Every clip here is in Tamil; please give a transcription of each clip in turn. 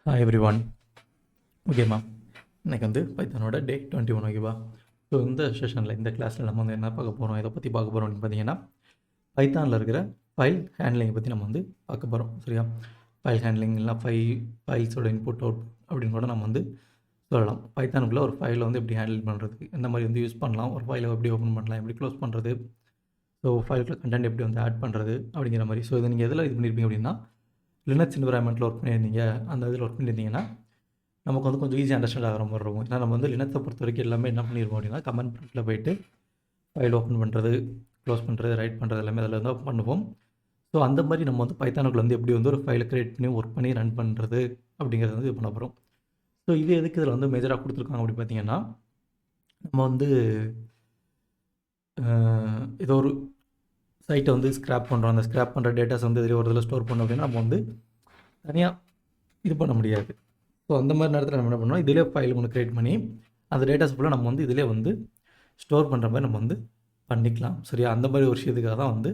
Hi every one. ஓகேம்மா, இன்றைக்கி வந்து பைத்தானோட டே 21. ஓகேவா? ஸோ இந்த செஷனில் இந்த கிளாஸில் நம்ம வந்து என்ன பார்க்க போகிறோம், எதை பற்றி பார்க்க போகிறோம் அப்படின்னு பார்த்தீங்கன்னா, பைத்தானில் இருக்கிற ஃபைல் ஹேண்ட்லிங்கை பற்றி நம்ம வந்து பார்க்க போகிறோம். சரியா? ஃபைல் ஹேண்ட்லிங் இல்லை ஃபைல்ஸோட இன்புட் அவுட் அப்படின்னு கூட நம்ம வந்து சொல்லலாம். பைத்தானுக்குள்ளே ஒரு ஃபைலை வந்து எப்படி ஹேண்டில் பண்ணுறது, எந்த மாதிரி வந்து யூஸ் பண்ணலாம், ஒரு ஃபைலை எப்படி ஓப்பன் பண்ணலாம், எப்படி க்ளோஸ் பண்ணுறது, ஸோ ஃபைலுக்குள்ள கண்டென்ட் எப்படி வந்து ஆட் பண்ணுறது அப்படிங்கிற மாதிரி. ஸோ இதை நீங்கள் எதில் இது பண்ணியிருப்பீங்க அப்படின்னா, லினக்ஸ் என்விரான்மெண்ட்டில் ஒர்க் பண்ணியிருந்தீங்க. அந்த இதில் ஒர்க் பண்ணியிருந்தீங்கன்னா நமக்கு வந்து கொஞ்சம் ஈஸியாக அண்டர்ஸ்டாண்ட் ஆகிற மாதிரி இருக்கும். ஏன்னா நம்ம வந்து லினக்ஸை பொறுத்த வரைக்கும் எல்லாமே என்ன பண்ணியிருப்போம் அப்படின்னா, கமெண்ட் ப்ராம்ப்ட்டில் போயிட்டு ஃபைல் ஓப்பன் பண்ணுறது, க்ளோஸ் பண்ணுறது, ரைட் பண்ணுறது எல்லாமே அதில் தான் பண்ணுவோம். ஸோ அந்த மாதிரி நம்ம வந்து பைத்தானுக்குள்ள வந்து எப்படி வந்து ஒரு ஃபைலை க்ரியேட் பண்ணி ஒர்க் பண்ணி ரன் பண்ணுறது அப்படிங்கிறது வந்து இது பண்ண போகிறோம். ஸோ இது எதுக்கு இதில் வந்து மேஜராக கொடுத்துருக்காங்க அப்படின்னு பார்த்தீங்கன்னா, நம்ம வந்து ஏதோ ஒரு சைட்டை வந்து ஸ்க்ராப் பண்ணுறோம். அந்த ஸ்க்ராப் பண்ணுற டேட்டாஸ் வந்து இதில் ஒரு இதில் ஸ்டோர் பண்ணோம் அப்படின்னா நம்ம வந்து தனியாக இது பண்ண முடியாது. ஸோ அந்த மாதிரி நேரத்தில் நம்ம என்ன பண்ணோம், இதிலே ஃபைல் ஒன்று க்ரியேட் பண்ணி அந்த டேட்டாஸ் ஃபுல்லாக நம்ம வந்து இதிலே வந்து ஸ்டோர் பண்ணுற மாதிரி நம்ம வந்து பண்ணிக்கலாம். சரியா? அந்த மாதிரி ஒரு விஷயத்துக்காக தான் வந்து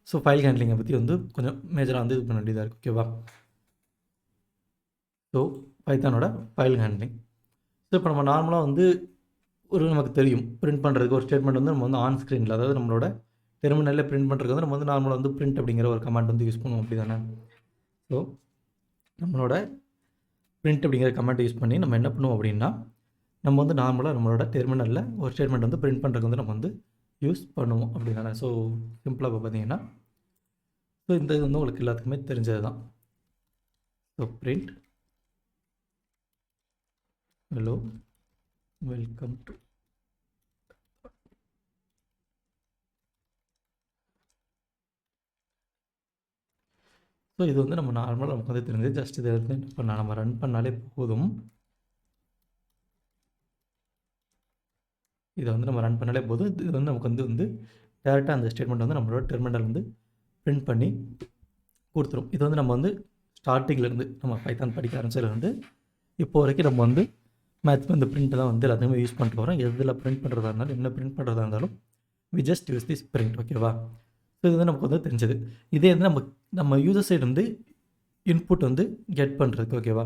ஸோ ஃபைல் ஹேண்ட்லிங்கை பற்றி வந்து கொஞ்சம் மேஜராக வந்து இது பண்ண வேண்டியதாக இருக்குது. ஓகேவா? ஸோ பைத்தானோட ஃபைல் ஹேண்ட்லிங். ஸோ இப்போ நம்ம நார்மலாக வந்து நமக்கு தெரியும் பிரிண்ட் பண்ணுறதுக்கு ஒரு ஸ்டேட்மெண்ட் வந்து நம்ம வந்து ஆன் ஸ்க்ரீனில், அதாவது நம்மளோட டெர்மினலில் பிரிண்ட் பண்ணுறதுக்கு வந்து நம்ம வந்து நார்மலாக வந்து பிரிண்ட் அப்படிங்கிற ஒரு கமாண்ட் வந்து யூஸ் பண்ணுவோம். அப்படி தானே? ஸோ நம்மளோட பிரிண்ட் அப்படிங்கிற கமாண்ட் யூஸ் பண்ணி நம்ம என்ன பண்ணுவோம் அப்படின்னா, நம்ம வந்து நார்மலாக நம்மளோட டெர்மினலில் ஒரு ஸ்டேட்மெண்ட் வந்து பிரிண்ட் பண்ணுறதுக்கு வந்து நம்ம வந்து யூஸ் பண்ணுவோம். அப்படி தானே? ஸோ சிம்பிளாக இப்போ பார்த்தீங்கன்னா, ஸோ இந்த இது வந்து உங்களுக்கு எல்லாத்துக்குமே தெரிஞ்சது தான். So print hello welcome to. So இது வந்து நம்ம நார்மலாக நமக்கு வந்து தெரிஞ்சது. ஜஸ்ட் இதை வந்து என்ன பண்ணால் நம்ம ரன் பண்ணாலே போதும். இதை வந்து நம்ம ரன் பண்ணாலே போதும். இது வந்து நமக்கு வந்து டேரெக்டாக அந்த ஸ்டேட்மெண்ட் வந்து நம்மளோட டெர்மினல் வந்து பிரிண்ட் பண்ணி கொடுத்துரும். இது வந்து நம்ம வந்து ஸ்டார்டிங்லேருந்து நம்ம பைத்தான் படிக்க ஆரம்பிச்சதுலேருந்து இப்போ வரைக்கும் நம்ம வந்து மேக்ஸிமம் இந்த பிரிண்ட் தான் வந்து எல்லாத்தையுமே யூஸ் பண்ணிட்டு வரோம். எதில் பிரிண்ட் பண்ணுறதா இருந்தாலும், என்ன பிரிண்ட் பண்ணுறதா இருந்தாலும் we just use this print. ஓகேவா? ஸோ இது வந்து நமக்கு வந்து தெரிஞ்சது. இதே வந்து நம்ம யூசர் சைடு வந்து இன்புட் வந்து கெட் பண்ணுறதுக்கு. ஓகேவா?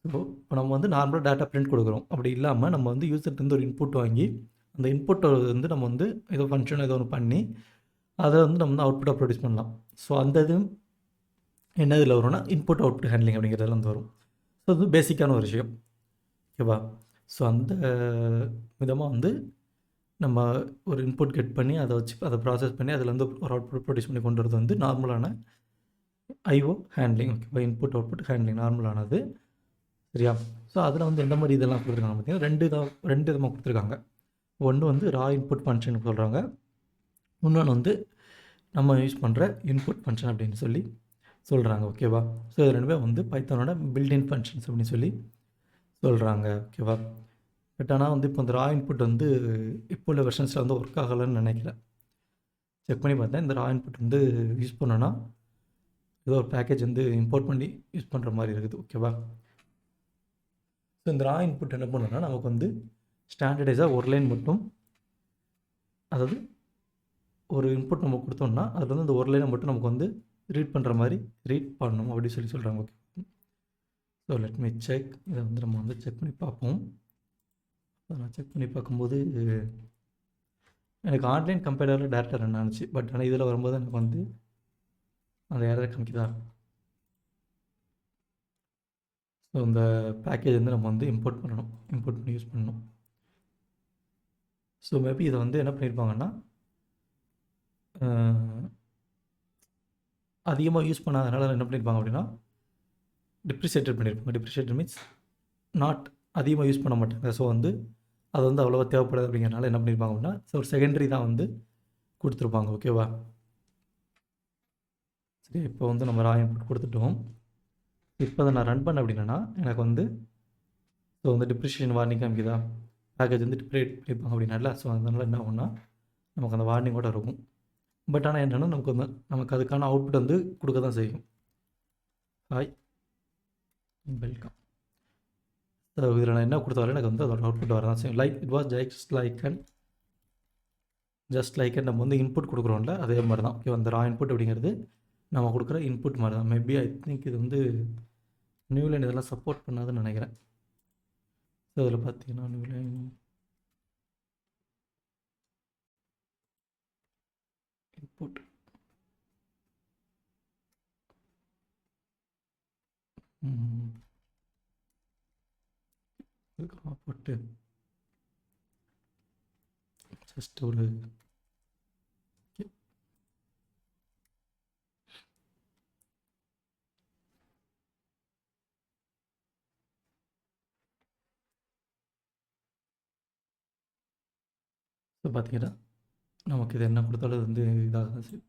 ஸோ இப்போ நம்ம வந்து நார்மலாக டேட்டா பிரிண்ட் கொடுக்குறோம். அப்படி இல்லாமல் நம்ம வந்து யூசர்லேருந்து ஒரு இன்புட் வாங்கி அந்த இன்புட்டை வந்து நம்ம வந்து ஏதோ ஃபங்க்ஷன் ஏதோ ஒன்று பண்ணி அதை வந்து நம்ம வந்து அவுட்புட்டாக ப்ரொடியூஸ் பண்ணலாம். ஸோ அந்த இது என்ன இதில் வரும்னா, இன்புட் அவுட்புட் ஹேண்ட்லிங் அப்படிங்கிறதுல வந்து வரும். ஸோ அது பேசிக்கான ஒரு விஷயம். ஓகேவா? ஸோ அந்த விதமாக வந்து நம்ம ஒரு இன்புட் கெட் பண்ணி அதை வச்சு அதை ப்ராசஸ் பண்ணி அதில் வந்து ஒரு அவுட்புட் ப்ரொடியூஸ் பண்ணி கொண்டு வரது வந்து நார்மலான ஐஓ ஹேண்ட்லிங். ஓகேவா? இன்புட் அவுட்புட் ஹேண்ட்லிங் நார்மலானது. சரியா? ஸோ அதில் வந்து எந்த மாதிரி இதெல்லாம் கொடுத்துருக்காங்க பார்த்தீங்கன்னா, ரெண்டு விதமாக கொடுத்துருக்காங்க. ஒன்று வந்து ரா இன்புட் ஃபங்க்ஷன் சொல்கிறாங்க. இன்னொன்று வந்து நம்ம யூஸ் பண்ணுற இன்புட் ஃபங்க்ஷன் அப்படின்னு சொல்லி சொல்கிறாங்க. ஓகேவா? ஸோ இது ரெண்டுமே வந்து பைத்தானோட பில்டின் ஃபங்க்ஷன்ஸ் அப்படின்னு சொல்லி சொல்கிறாங்க. ஓகேவா? பட் ஆனால் வந்து இப்போ இந்த ரா இன்புட் வந்து இப்போ உள்ள வெர்ஷன்ஸில் வந்து ஒர்க் ஆகலைன்னு நினைக்கிறேன். செக் பண்ணி பார்த்தேன். இந்த ரா இன்புட் வந்து யூஸ் பண்ணோன்னா ஏதோ ஒரு பேக்கேஜ் வந்து இம்போர்ட் பண்ணி யூஸ் பண்ணுற மாதிரி இருக்குது. ஓகேவா? ஸோ இந்த ரா இன்புட் என்ன பண்ணணும்னா, நமக்கு வந்து ஸ்டாண்டர்டைஸாக ஒரு லைன் மட்டும், அதாவது ஒரு இன்புட் நம்ம கொடுத்தோம்னா அதில் வந்து இந்த ஒரு லைனை மட்டும் நமக்கு வந்து ரீட் பண்ணுற மாதிரி ரீட் பண்ணணும் அப்படின்னு சொல்லி சொல்கிறாங்க. Okay. So let me check. இதை வந்து நம்ம வந்து செக் பண்ணி பார்ப்போம். நான் செக் பண்ணி பார்க்கும்போது எனக்கு ஆன்லைன் கம்பைலரில் டேரெக்டாக ரன் ஆனிச்சு. பட் ஆனால் இதில் வரும்போது எனக்கு வந்து அந்த எரர் காமிக்குதா. ஸோ இந்த பேக்கேஜ் வந்து நம்ம வந்து இம்போர்ட் பண்ணி யூஸ் பண்ணணும். ஸோ மேபி இதை வந்து என்ன பண்ணியிருப்பாங்கன்னா, அதிகமாக யூஸ் பண்ணாதனால என்ன பண்ணியிருப்பாங்க அப்படின்னா, டிப்ரிஷியேட்டட் பண்ணியிருப்பாங்க. டிப்ரிஷியேட்டட் மீன்ஸ் நாட் அதிகமாக யூஸ் பண்ண மாட்டாங்க. ஸோ வந்து அது வந்து அவ்வளோவா தேவைப்படாது அப்படிங்கிறனால என்ன பண்ணியிருப்பாங்க அப்படின்னா, ஸோ ஒரு செகண்டரி தான் வந்து கொடுத்துருப்பாங்க. ஓகேவா? சரி, இப்போ வந்து நம்ம ரா இன்புட் கொடுத்துட்டோம். இப்போ அதை நான் ரன் பண்ண அப்படின்னா எனக்கு வந்து ஸோ வந்து டிப்ரிஷியேஷன் வார்னிங் காமிக்குதா, பேக்கேஜ் வந்து டிப்ரேட் பண்ணியிருப்பாங்க அப்படின்னால. ஸோ அதனால் என்ன ஆகும்னா நமக்கு அந்த வார்னிங்கோட இருக்கும். பட் ஆனால் என்னென்னா நமக்கு அதுக்கான அவுட்புட் வந்து கொடுக்க தான் செய்யும். Hi welcome. ஸோ இதில் நான் என்ன கொடுத்தாலும் எனக்கு வந்து அதோட அவுட்புட் வர தான் செய்யும். Like it was just like நம்ம வந்து இன்புட் கொடுக்குறோம்ல, அதே மாதிரி தான். ஓகே, அந்த ரா இன்புட் அப்படிங்கிறது நம்ம கொடுக்குற இன்புட் மாதிரி தான். மேபி ஐ திங்க் இது வந்து நியூ லைன் இதெல்லாம் சப்போர்ட் பண்ணாதுன்னு நினைக்கிறேன். ஸோ அதில் பார்த்தீங்கன்னா நியூ லைன் இன்புட் போட்டு ஜஸ்ட் ஒரு ஸோ பார்த்தீங்கன்னா நமக்கு இது என்ன கொடுத்தாலும் அது வந்து இதாக சரி.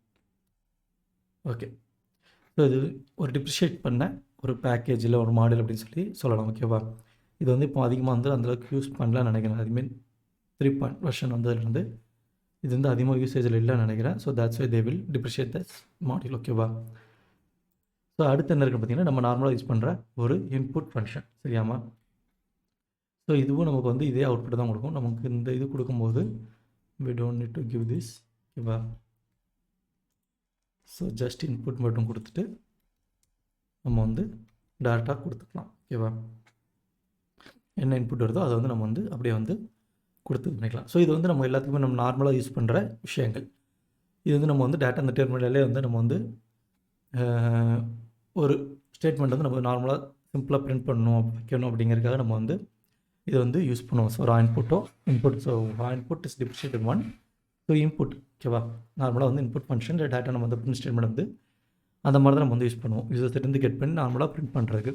ஓகே, ஸோ இது ஒரு டிப்ரிஷியேட் பண்ண ஒரு பேக்கேஜில் ஒரு மாடல் அப்படின்னு சொல்லலாம். ஓகேவா, இது வந்து இப்போ அதிகமாக வந்து அந்தளவுக்கு யூஸ் பண்ணலான்னு நினைக்கிறேன். அதுமாரி 3 வெர்ஷன் வந்ததுலேருந்து இது வந்து அதிகமாக யூசேஜில் இல்லைன்னு நினைக்கிறேன். So that's why they will depreciate this module. ஓகேவா, ஸோ அடுத்து என்ன இருக்குன்னு பார்த்தீங்கன்னா நம்ம நார்மலாக யூஸ் பண்ணுற ஒரு இன்புட் ஃபங்க்ஷன். சரியாமா, ஸோ இதுவும் நமக்கு வந்து இதே அவுட்புட் தான் கொடுக்கும். நமக்கு இந்த இது கொடுக்கும்போது we don't need to give this. ஓகேவா, ஸோ ஜஸ்ட் இன்புட் மட்டும் கொடுத்துட்டு நம்ம வந்து டேரெக்டாக கொடுத்துக்கலாம். ஓகேவா, என்ன இன்புட் வருதோ அதை வந்து நம்ம வந்து அப்படியே வந்து கொடுத்து பண்ணிக்கலாம். ஸோ இது வந்து நம்ம எல்லாத்துக்குமே நம்ம நார்மலாக யூஸ் பண்ணுற விஷயங்கள். இது வந்து நம்ம வந்து டேட்டா அந்த டெர்மினலே வந்து நம்ம வந்து ஒரு ஸ்டேட்மெண்ட் வந்து நம்ம நார்மலாக சிம்பிளாக பிரிண்ட் பண்ணணும் வைக்கணும் அப்படிங்கிறதுக்காக நம்ம வந்து இது வந்து யூஸ் பண்ணுவோம். So raw input so raw input is depreciated 1. So input ஓகேவா, நார்மலாக வந்து இன்புட் ஃபங்க்ஷன் டேட்டா நம்ம வந்து பிரிண்ட் ஸ்டேட்மெண்ட் வந்து அந்த மாதிரி தான் நம்ம வந்து யூஸ் பண்ணுவோம். யூசர்ஸ்லேருந்து கெட் பண்ணி நார்மலாக பிரிண்ட் பண்ணுறதுக்கு.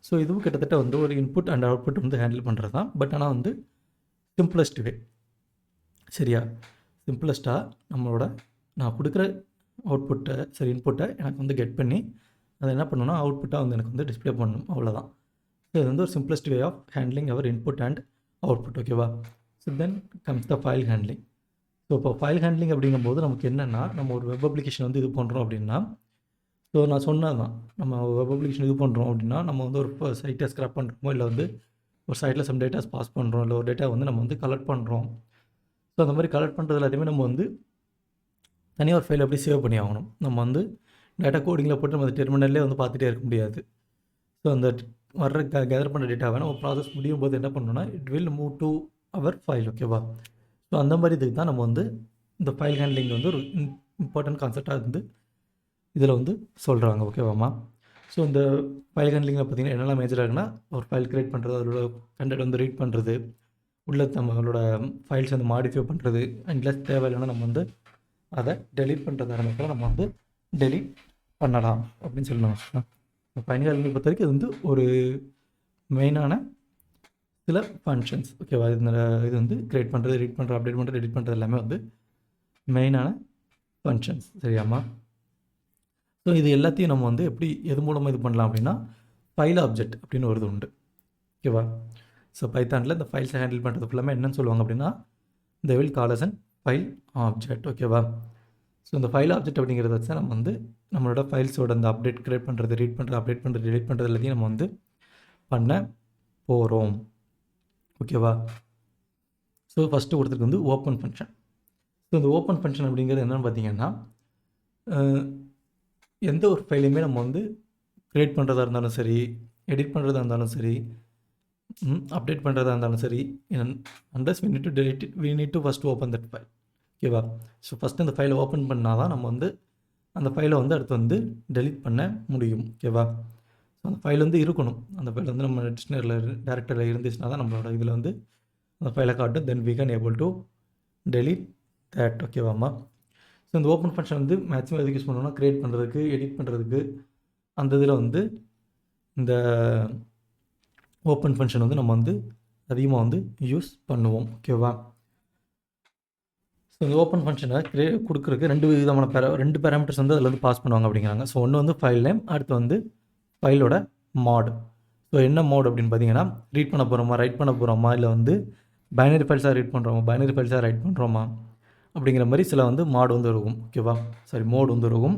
ஸோ இதுவும் கிட்டத்தட்ட வந்து ஒரு இன்புட் அண்ட் அவுட்புட் வந்து ஹேண்டில் பண்ணுறது தான். பட் ஆனால் வந்து சிம்பிளஸ்ட் வே. சரியா, சிம்பிளஸ்ட்டாக நம்மளோட நான் கொடுக்குற அவுட்புட்டை இன்புட்டை எனக்கு வந்து கெட் பண்ணி அதை என்ன பண்ணணும்னா அவுட்புட்டாக வந்து எனக்கு வந்து டிஸ்பிளே பண்ணணும், அவ்வளோதான். ஸோ இது வந்து ஒரு simplest way of handling our input and output. ஓகேவா, so then comes the file handling. So இப்போ ஃபைல் ஹேண்ட்லிங் அப்படிங்கும்போது நமக்கு என்னென்னா நம்ம ஒரு வெப் அப்ளிகேஷன் வந்து இது பண்ணுறோம் அப்படின்னா, ஸோ நான் சொன்னது தான், நம்ம வெப் அப்ளிகேஷன் இது பண்ணுறோம் அப்படின்னா நம்ம வந்து ஒரு சைட்டை ஸ்க்ராப் பண்ணுறோமோ இல்லை வந்து ஒரு சைட்டில் சம் டேட்டாஸ் பாஸ் பண்ணுறோம், இல்லை ஒரு டேட்டா வந்து நம்ம வந்து கலெக்ட் பண்ணுறோம். ஸோ அந்த மாதிரி கலெக்ட் பண்ணுறது எல்லாத்தையுமே நம்ம வந்து தனியாக ஒரு ஃபைல் எப்படி சேவ் பண்ணி ஆகணும். நம்ம வந்து டேட்டா கோடிங்கில் போட்டு நம்ம டெர்மினல்லே வந்து பார்த்துட்டே இருக்க முடியாது. ஸோ அந்த வர்ற கேதர் பண்ணுற டேட்டாவை நம்ம ப்ராசஸ் முடியும் போது என்ன பண்ணணும்னா it will move to our file. ஓகேவா, ஸோ அந்த மாதிரி இதுக்கு தான் நம்ம வந்து இந்த ஃபைல் ஹேண்ட்லிங் வந்து ஒரு இம்பார்ட்டன்ட் கான்செப்டாக வந்து இதில் வந்து சொல்கிறாங்க. ஓகேவாம்மா, ஸோ இந்த ஃபைல் ஹேண்ட்லிங்கில் பார்த்திங்கன்னா என்னெல்லாம் மேஜராக இருக்குன்னா ஒரு ஃபைல் க்ரியேட் பண்ணுறது, அதோட கண்டென்ட் வந்து ரீட் பண்ணுறது, உள்ள நம்மளோட ஃபைல்ஸ் வந்து மாடிஃபை பண்ணுறது, அண்ட் தேவையில்லைன்னா நம்ம வந்து அதை டெலீட் பண்ணுறது ஆரம்பிக்கலாம். நம்ம வந்து டெலீட் பண்ணலாம் அப்படின்னு சொல்லலாம். ஃபைல் ஹேண்ட்லிங் பொறுத்த வரைக்கும் இது வந்து ஒரு மெயினான சில ஃபங்க்ஷன்ஸ். ஓகேவா, இது வந்து க்ரியேட் பண்ணுறது, ரீட் பண்ணுறது, அப்டேட் பண்ணுறது, எடிட் பண்ணுறது எல்லாமே வந்து மெயினான ஃபங்க்ஷன்ஸ். சரியாம்மா, ஸோ இது எல்லாத்தையும் நம்ம வந்து எப்படி எது மூலமாக இது பண்ணலாம் அப்படின்னா ஃபைல் ஆப்ஜெக்ட் அப்படின்னு ஒரு இது உண்டு. ஓகேவா, ஸோ பைத்தானில் இந்த ஃபைல்ஸை ஹேண்டில் பண்ணுறது ஃபுல்லாமே என்னென்னு சொல்லுவாங்க அப்படின்னா they will call as an file object. ஓகேவா, ஸோ இந்த ஃபைல் ஆப்ஜெக்ட் அப்படிங்கிறத வச்சு நம்ம வந்து நம்மளோட ஃபைல்ஸோட அந்த அப்டேட் க்ரியேட் பண்ணுறது, ரீட் பண்ணுறது, அப்டேட் பண்ணுறது, டெலிட் பண்ணுறது எல்லாத்தையும் நம்ம வந்து பண்ண போகிறோம். ஓகேவா, ஸோ ஃபஸ்ட்டு கொடுத்துருக்கு வந்து ஓப்பன் ஃபங்க்ஷன். ஸோ இந்த ஓப்பன் ஃபங்க்ஷன் அப்படிங்கிறது என்னென்னு பார்த்தீங்கன்னா எந்த ஒரு ஃபைலையுமே நம்ம வந்து க்ரியேட் பண்ணுறதா இருந்தாலும் சரி, எடிட் பண்ணுறதா இருந்தாலும் சரி, அப்டேட் பண்ணுறதா இருந்தாலும் சரி, அண்டர்ஸ் we need to delete it, we need to first open that file. ஓகேவா, ஸோ ஃபஸ்ட்டு அந்த ஃபைலை ஓப்பன் பண்ணால் தான் நம்ம வந்து அந்த ஃபைலை வந்து அடுத்து வந்து டெலிட் பண்ண முடியும். ஓகேவா, ஸோ அந்த ஃபைல் வந்து இருக்கணும். அந்த ஃபைல் வந்து நம்ம டிக்ஷனரியில் டேரக்டரில் இருந்துச்சுன்னா தான் நம்மளோட இதில் வந்து அந்த ஃபைலை காட்டும். Then we can able to delete that. ஓகேவாம்மா, ஸோ இந்த ஓப்பன் ஃபங்க்ஷன் வந்து மேக்ஸிமம் எதுக்கு யூஸ் பண்ணணும்னா க்ரியேட் பண்ணுறதுக்கு, எடிட் பண்ணுறதுக்கு, அந்த இதில் வந்து இந்த ஓப்பன் ஃபங்க்ஷன் வந்து நம்ம வந்து அதிகமாக வந்து யூஸ் பண்ணுவோம். ஓகேவா, ஸோ இந்த ஓப்பன் ஃபங்க்ஷனை கொடுக்குறதுக்கு ரெண்டு பேராமீட்டர்ஸ் வந்து அதில் வந்து பாஸ் பண்ணுவாங்க அப்படிங்கிறாங்க. ஸோ ஒன்று வந்து ஃபைல் நேம், அடுத்து வந்து ஃபைலோட மாட். ஸோ என்ன மோட் அப்படின்னு பார்த்தீங்கன்னா ரீட் பண்ண போகிறோமா, ரைட் பண்ண போகிறோமா, இல்லை வந்து பைனரி ஃபைல்ஸாக ரீட் பண்ணுறோமா, பைனரி ஃபைல்ஸாக ரைட் பண்ணுறோமா அப்படிங்கிற மாதிரி சில வந்து மாடு வந்து இருக்கும். ஓகேவா, மோடு வந்து இருக்கும்,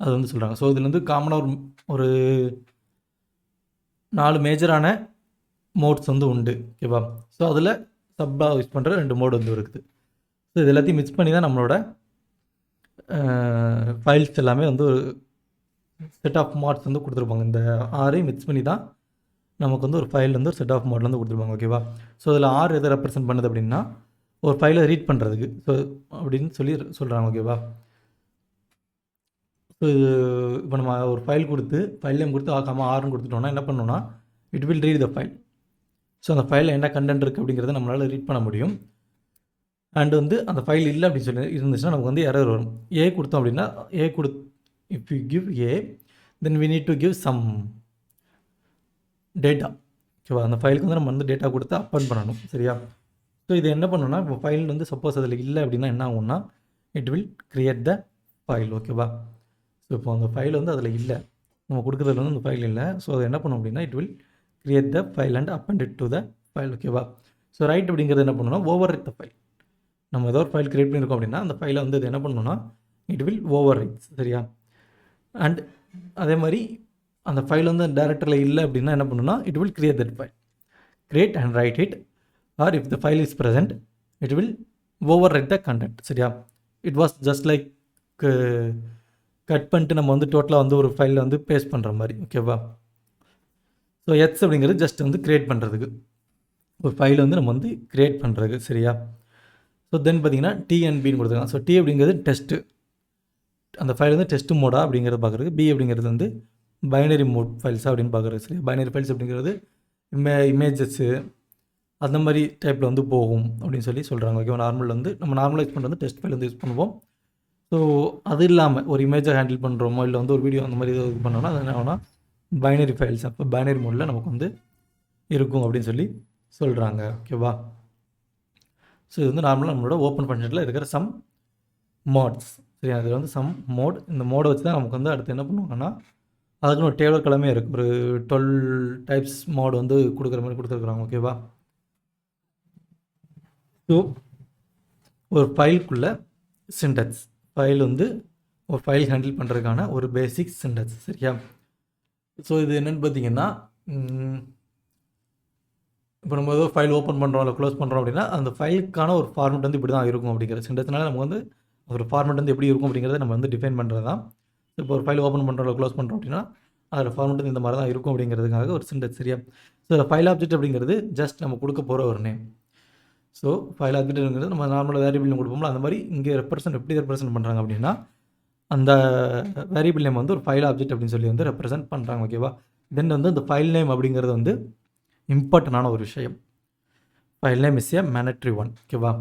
அது வந்து சொல்கிறாங்க. ஸோ இதில் வந்து காமனாக ஒரு 4 மேஜரான மோட்ஸ் வந்து உண்டு. ஓகேவா, ஸோ அதில் சப்பாக யூஸ் பண்ணுற 2 மோடு வந்து இருக்குது. ஸோ இது எல்லாத்தையும் மிக்ஸ் பண்ணி தான் நம்மளோட ஃபைல்ஸ் எல்லாமே வந்து செட் ஆஃப் மாட்ஸ் வந்து கொடுத்துருப்பாங்க. இந்த 6ஐயும் மிக்ஸ் பண்ணி தான் நமக்கு வந்து ஒரு ஃபைல் வந்து ஒரு செட் ஆஃப் மாடல் வந்து கொடுத்துருப்பாங்க. ஓகேவா? ஸோ இதில் 6 எதை ரெப்ரசென்ட் பண்ணுது அப்படின்னா ஒரு ஃபைலை ரீட் பண்ணுறதுக்கு. ஸோ அப்படின்னு சொல்லி சொல்கிறாங்க. ஓகேவா? ஸோ இது இப்போ நம்ம ஒரு ஃபைல் கொடுத்து ஃபைல் நேம் கொடுத்து ஆக்காமல் 6ன்னு கொடுத்துட்டோம்னா என்ன பண்ணணும்னா it will read the file. So அந்த ஃபைலில் என்ன கண்டென்ட் இருக்குது அப்படிங்கிறத நம்மளால் ரீட் பண்ண முடியும். அண்ட் வந்து அந்த ஃபைல் இல்லை அப்படின்னு சொல்லி இருந்துச்சுன்னா நமக்கு வந்து எரர் வரும். ஏ கொடுத்தோம் அப்படின்னா if you give A then we need to give some data. ஓகேவா? அந்த ஃபைலுக்கு வந்து நம்ம வந்து டேட்டா கொடுத்து அப்பன் பண்ணணும். சரியா? ஸோ இது என்ன பண்ணணும்னா இப்போ ஃபைல் வந்து சப்போஸ் அதில் இல்லை அப்படின்னா என்ன ஆகும்னா it will create the file. ஓகேவா? ஸோ இப்போ அந்த ஃபைல் வந்து அதில் இல்லை, நம்ம கொடுக்குறதுல வந்து அந்த ஃபைல் இல்லை. ஸோ அதை என்ன பண்ணும் அப்படின்னா it will create the file and append it to the file. ஓகேவா? ஸோ ரைட் அப்படிங்கிறது என்ன பண்ணணும்னா ஓவர் ரைட் த ஃபைல். நம்ம ஏதோ ஒரு ஃபைல் கிரியேட் பண்ணியிருக்கோம் அப்படின்னா அந்த ஃபைலை வந்து இது என்ன பண்ணணும்னா இட் வில் ஓவர் ரைட்ஸ். சரியா? அண்ட் அதே மாதிரி அந்த ஃபைல் வந்து டேரக்டரில் இல்லை அப்படின்னா என்ன பண்ணணும்னா it will create that file, create and write it, or if the file is present it will overwrite the content. சரியா? It was just like cut பண்ணிட்டு நம்ம வந்து டோட்டலாக வந்து ஒரு ஃபைலில் வந்து பேஸ்ட் பண்ணுற மாதிரி. ஓகேவா? ஸோ எக்ஸ் அப்படிங்கிறது ஜஸ்ட் வந்து க்ரியேட் பண்ணுறதுக்கு, ஒரு ஃபைல் வந்து நம்ம வந்து க்ரியேட் பண்ணுறதுக்கு. சரியா? ஸோ தென் பார்த்தீங்கன்னா டிஎன்பின்னு கொடுத்துருக்காங்க. ஸோ டி அப்படிங்கிறது டெஸ்ட்டு, அந்த ஃபைல் வந்து டெஸ்ட் மோடா அப்படிங்கிறது பார்க்குறது. பி அப்படிங்கிறது வந்து பைனரி மோட் ஃபைல்ஸா அப்படின்னு பார்க்குறது. சரி, பைனரி ஃபைல்ஸ் அப்படிங்கிறது இமேஜஸ்ஸு அந்த மாதிரி டைப்பில் வந்து போகும் அப்படின்னு சொல்லி சொல்கிறாங்க. ஓகேவா? நார்மல் வந்து நம்ம நார்மலைஸ் பண்ணுறது வந்து டெஸ்ட் ஃபைல் வந்து யூஸ் பண்ணுவோம். ஸோ அது இல்லாமல் ஒரு இமேஜை ஹேண்டில் பண்ணுறோமோ இல்லை வந்து ஒரு வீடியோ அந்த மாதிரி இது பண்ணோன்னா அது என்ன ஆகும்னா பைனரி ஃபைல்ஸ் அப்போ பைனரி மோடில் நமக்கு வந்து இருக்கும் அப்படின்னு சொல்லி சொல்கிறாங்க. ஓகேவா? ஸோ இது வந்து நார்மலாக நம்மளோட ஓப்பன் ஃபங்க்ஷனில் இருக்கிற சம் மோட்ஸ். சரி, அதில் வந்து சம் மோட், இந்த மோடை வச்சு தான் நமக்கு வந்து அடுத்து என்ன பண்ணுவாங்கன்னா அதுக்குன்னு ஒரு டேபிள் கிழமே இருக்குது. ஒரு 12 டைப்ஸ் மோடு வந்து கொடுக்குற மாதிரி கொடுத்துருக்குறாங்க. ஓகேவா? ஸோ ஒரு ஃபைலுக்குள்ள சின்டெக்ஸ், ஃபைல் வந்து ஒரு ஃபைல் ஹேண்டில் பண்ணுறதுக்கான ஒரு பேசிக் சின்டெக்ஸ். சரியா? ஸோ இது என்னென்னு பார்த்தீங்கன்னா இப்போ நம்ம ஏதோ ஃபைல் ஓப்பன் பண்ணுறோம் இல்லை க்ளோஸ் பண்ணுறோம் அப்படின்னா அந்த ஃபைலுக்கான ஒரு ஃபார்மெட் வந்து இப்படி தான் இருக்கும் அப்படிங்கிற சின்டெக்ஸ்னால நமக்கு வந்து ஒரு ஃபார்மெட் வந்து எப்படி இருக்கும் அப்படிங்கிறத நம்ம வந்து டிஃபைன் பண்ணுறது தான். இப்போ ஒரு ஃபைல் ஓப்பன் பண்ணுறோம் இல்லை க்ளோஸ் பண்ணுறோம் அப்படின்னா அதில் ஃபார்மெட் வந்து இந்த மாதிரி தான் இருக்கும் அப்படிங்கிறதுக்காக ஒரு சின்டெக்ஸ். சரியா? ஸோ ஃபைல் ஆப்ஜெக்ட் அப்படிங்கிறது ஜஸ்ட் நம்ம கொடுக்க போகிற ஒரு நேம். ஸோ ஃபைல் ஆப்ஜெக்ட்ங்கிறது நம்ம நார்மலாக வேரியபிள் கொடுப்போம்ல அந்த மாதிரி இங்கே எப்படி ரெப்ரசென்ட் பண்ணுறாங்க அப்படின்னா அந்த வேரியபிள் நேம் வந்து ஒரு ஃபைல் ஆப்ஜெக்ட் அப்படின்னு சொல்லி வந்து ரெப்ரசென்ட் பண்ணுறாங்க. ஓகேவா? தென் வந்து இந்த ஃபைல் நேம் அப்படிங்கிறது வந்து இம்பார்ட்டண்டான ஒரு விஷயம். File name is a mandatory one. ஓகேவா?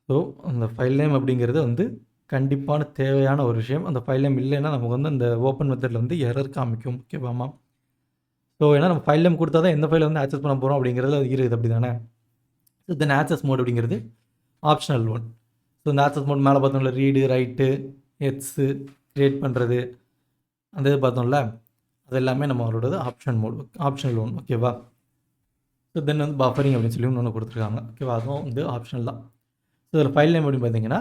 ஸோ அந்த ஃபைல் நேம் அப்படிங்கிறது வந்து கண்டிப்பான தேவையான ஒரு விஷயம். அந்த ஃபைல் நேம் இல்லைன்னா நமக்கு வந்து அந்த ஓப்பன் மெத்தடில் வந்து எரர் காமிக்கும். ஓகேவாமா? ஸோ ஏன்னா நம்ம ஃபைல் நேம் கொடுத்தா தான் எந்த ஃபைலை வந்து ஆக்சஸ் பண்ண போகிறோம் அப்படிங்கிறது அது இருக்குது. அப்படி தானே? ஸோ தென் ஆக்சஸ் மோட் அப்படிங்கிறது ஆப்ஷனல் ஒன். ஸோ இந்த ஆக்சஸ் மோட் மேலே பார்த்தோம்ல ரீடு, ரைட்டு, எக்ஸு, க்ரியேட் பண்ணுறது அந்த இது பார்த்தோம்ல அது எல்லாமே நம்மளோடது ஆப்ஷனல் ஒன். ஓகேவா? ஸோ தென் வந்து பஃபரிங் அப்படின்னு சொல்லி ஒன்று கொடுத்துருக்காங்க. ஓகேவா? அதுவும் வந்து ஆப்ஷனல் தான். ஸோ இதில் ஃபைல் நேம் அப்படின்னு பார்த்தீங்கன்னா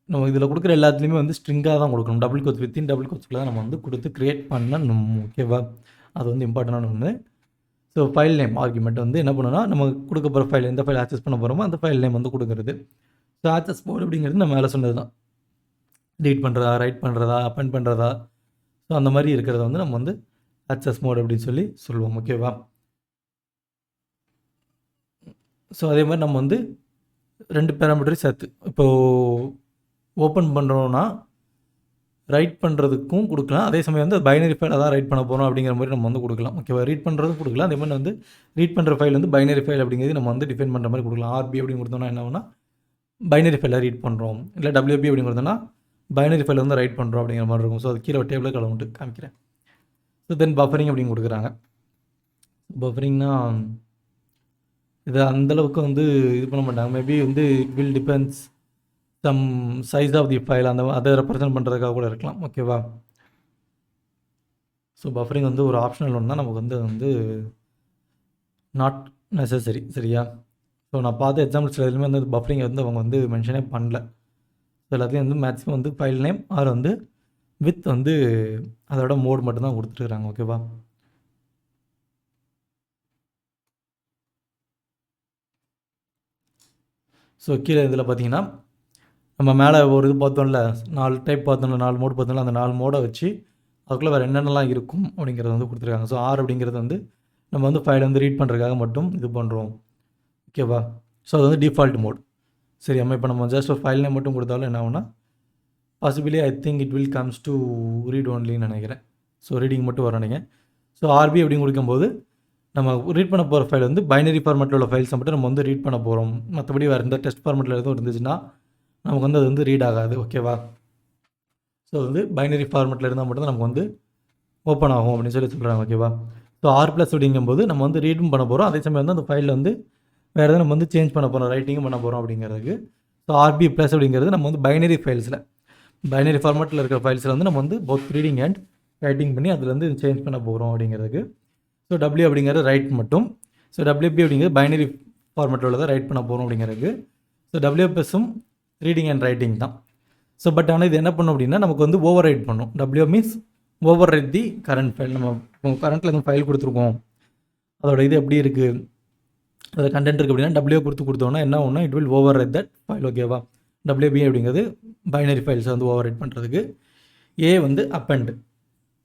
நம்ம இதில் கொடுக்குற எல்லாத்துலேயுமே வந்து ஸ்ட்ரிங்காக தான் கொடுக்கணும். டபுள் கோட்ஸ் வித்தின் டபுள் கோட்ஸ்க்குள்ள தான் நம்ம வந்து கொடுத்து க்ரியேட் பண்ணணும். ஓகேவா? அது வந்து இம்பார்ட்டண்டான ஒன்று. ஸோ ஃபைல் நேம் ஆர்குமெண்ட் வந்து என்ன பண்ணணும்னா நம்ம கொடுக்க போகிற ஃபைல் எந்த ஃபைல் ஆக்சஸ் பண்ண போகிறோமோ அந்த ஃபைல் நேம் வந்து கொடுக்குறது. ஸோ ஆக்சஸ் மோட் அப்படிங்கிறது நம்ம மேலே சொன்னது தான். ரீட் பண்ணுறதா, ரைட் பண்ணுறதா, அப்பெண்ட் பண்ணுறதா, ஸோ அந்த மாதிரி இருக்கிறத வந்து நம்ம வந்து ஆக்சஸ் மோட் அப்படின்னு சொல்லி சொல்லுவோம். ஓகேவா? ஸோ அதே மாதிரி நம்ம வந்து 2 பேராமீட்டரையும் சேர்த்து இப்போது ஓப்பன் பண்ணுறோன்னா ரைட் பண்ணுறதுக்கும் கொடுக்கலாம். அதே சமயம் வந்து பைனரி ஃபைலை தான் ரைட் பண்ண போகிறோம் அப்படிங்கிற மாதிரி நம்ம வந்து கொடுக்கலாம். ஓகேவா? ரீட் பண்ணுறதும் கொடுக்கலாம். அதே மாதிரி வந்து ரீட் பண்ணுற ஃபைல் வந்து பைனரி ஃபைல் அப்படிங்கிறது நம்ம வந்து டிஃபைன் பண்ணுற மாதிரி கொடுக்கலாம். ஆர்பி அப்படின்னு கொடுத்தோம்னா என்ன ஆகும்னா பைனரி ஃபைலை ரீட் பண்ணுறோம், இல்லை டபிள்யூபி அப்படின்னு கொடுத்தோம்னா பைனரி ஃபைல் வந்து ரைட் பண்ணுறோம் அப்படிங்கிற மாதிரி இருக்கும். ஸோ அது கீழே டேபிளில் கலந்துட்டு காமிக்கிறேன். ஸோ தென் பஃபரிங் அப்படின்னு கொடுக்குறாங்க. பஃபரிங்னா இது அந்தளவுக்கு வந்து இது பண்ண மாட்டாங்க. மேபி வந்து it will depends some size of the file அதை ரெப்ரசென்ட் பண்ணுறதுக்காக கூட இருக்கலாம். ஓகேவா? ஸோ பஃபரிங் வந்து ஒரு ஆப்ஷனல் ஒன்று தான், நமக்கு வந்து நாட் நெசசரி. சரியா? ஸோ நான் பார்த்த எக்ஸாம்பிள்ஸ் எதுவுமே வந்து பஃபரிங் வந்து அவங்க வந்து மென்ஷனே பண்ணல. ஸோ எல்லாத்தையும் வந்து மேக்ஸிமம் வந்து ஃபைல் நேம் ஆர் வந்து வித் வந்து அதோட மோட் மட்டும்தான் கொடுத்துருக்குறாங்க. ஓகேவா? ஸோ கீழே இதில் பார்த்தீங்கன்னா நம்ம மேலே ஒரு இது பார்த்தோம்ல 4 டைப் பார்த்தோம்ல 4 மோடு பார்த்தோம்ல அந்த 4 மோடை வச்சு அதுக்குள்ளே வேறு என்னென்னலாம் இருக்கும் அப்படிங்கிறத வந்து கொடுத்துருக்காங்க. ஸோ ஆர் அப்படிங்கிறது வந்து நம்ம வந்து ஃபைலை வந்து ரீட் பண்ணுறதுக்காக மட்டும் இது பண்ணுறோம். ஓகேவா? ஸோ அது வந்து டிஃபால்ட் மோட். சரி நம்ம இப்போ நம்ம ஜஸ்ட் ஒரு ஃபைல் நேம் மட்டும் கொடுத்தாலும் என்ன ஆகும்னா possibly I think it will comes to read ஒன்லின்னு நினைக்கிறேன். ஸோ ரீடிங் மட்டும் வர நினைக்கிறேன். ஸோ ஆர்பி அப்படின்னு கொடுக்கும்போது நம்ம ரீட் பண்ண போகிற ஃபைல் வந்து பைனரி ஃபார்மேட்டில் உள்ள ஃபைல்ஸை மட்டும் நம்ம வந்து ரீட் பண்ண போகிறோம். மற்றபடி வேறு எந்த டெஸ்ட் ஃபார்மேட்டில் எதுவும் இருந்துச்சுன்னா நமக்கு வந்து அது வந்து ரீட் ஆகாது. ஓகேவா? ஸோ வந்து பைனரி ஃபார்மேட்டில் இருந்தால் மட்டும் தான் நமக்கு வந்து ஓப்பன் ஆகும் அப்படின்னு சொல்லி சொல்கிறாங்க. ஓகேவா? ஸோ ஆர் ப்ளஸ் அப்படிங்கும்போது நம்ம வந்து ரீடும் பண்ண போகிறோம். அதே சமயம் வந்து அந்த ஃபைலில் வந்து வேறு எதாவது நம்ம வந்து சேஞ்ச் பண்ண போகிறோம், ரைட்டிங்கும் பண்ண போகிறோம் அப்படிங்கிறதுக்கு. ஸோ ஆர்பி ப்ளஸ் அப்படிங்கிறது நம்ம வந்து பைனரி ஃபைல்ஸில் பைனரி ஃபார்மேட்டில் இருக்கிற ஃபைல்ஸில் வந்து நம்ம வந்து போத் ரீடிங் அண்ட் ரைட்டிங் பண்ணி அதில் வந்து சேஞ்ச் பண்ண போகிறோம் அப்படிங்கிறதுக்கு. ஸோ டபிள்யூ அப்படிங்கிறது ரைட் மட்டும். ஸோ டபிள்யூபி அப்படிங்கிறது பைனரி ஃபார்மேட்டில் உள்ளதை ரைட் பண்ண போகிறோம் அப்படிங்கிறதுக்கு. ஸோ டபிள்யூஎஃப்எஸும் ரீடிங் அண்ட் ரைட்டிங் தான். ஸோ பட் ஆனால் இது என்ன பண்ணும் அப்படின்னா நமக்கு வந்து ஓவர் ரைட் பண்ணும். W means over right the current file. நம்ம கரண்ட்டில் எதுவும் ஃபைல் கொடுத்துருக்கோம், அதோட இது எப்படி இருக்குது, அதில் கண்டென்ட் இருக்குது அப்படின்னா டபிள்யூ கொடுத்தோன்னா என்ன ஒன்று it will over right that file. ஓகேவா? டபிள்யூபி அப்படிங்கிறது பைனரி ஃபைல்ஸை வந்து ஓவர் ரைட் பண்ணுறதுக்கு. ஏ வந்து அப்பெண்டு.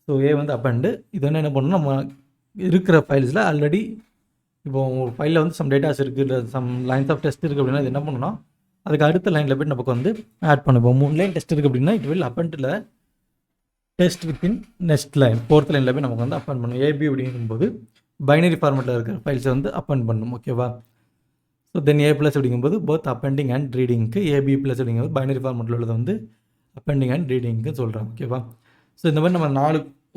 ஸோ ஏ வந்து அப்பெண்டு. இது வந்து என்ன பண்ணணும், நம்ம இருக்கிற ஃபைல்ஸில் ஆல்ரெடி இப்போ ஒரு ஃபைலில் வந்து சம் டேட்டாஸ் இருக்குது, இல்லை சம் லைன்ஸ் ஆஃப் டெஸ்ட் இருக்குது அப்படின்னா இது என்ன பண்ணணும்னா அதுக்கு அடுத்த லைனில் போய்ட்டு நமக்கு வந்து ஆட் பண்ணுவோம். 3 லைன் டெஸ்ட் இருக்குது அப்படின்னா இட் வில் அப்பெண்டில் text within next line 4th லைனில் போய் நமக்கு வந்து அப்பெண்ட் பண்ணும். ஏபி அப்படிங்கும்போது பைனரி ஃபார்மேட்டில் இருக்கிற ஃபைல்ஸை வந்து அப்பெண்ட் பண்ணணும். ஓகேவா? ஸோ தென் ஏ ப்ளஸ் அப்படிங்கும்போது போத் அப்பெண்டிங் அண்ட் ரீடிங்க்கு, ஏபி ப்ளஸ் அப்படிங்கும்போது பைனரி ஃபார்மேட்டில் உள்ளது வந்து அப்பெண்டிங் அண்ட் ரீடிங்க்கு சொல்கிறாங்க. ஓகேவா? ஸோ இந்த மாதிரி நம்ம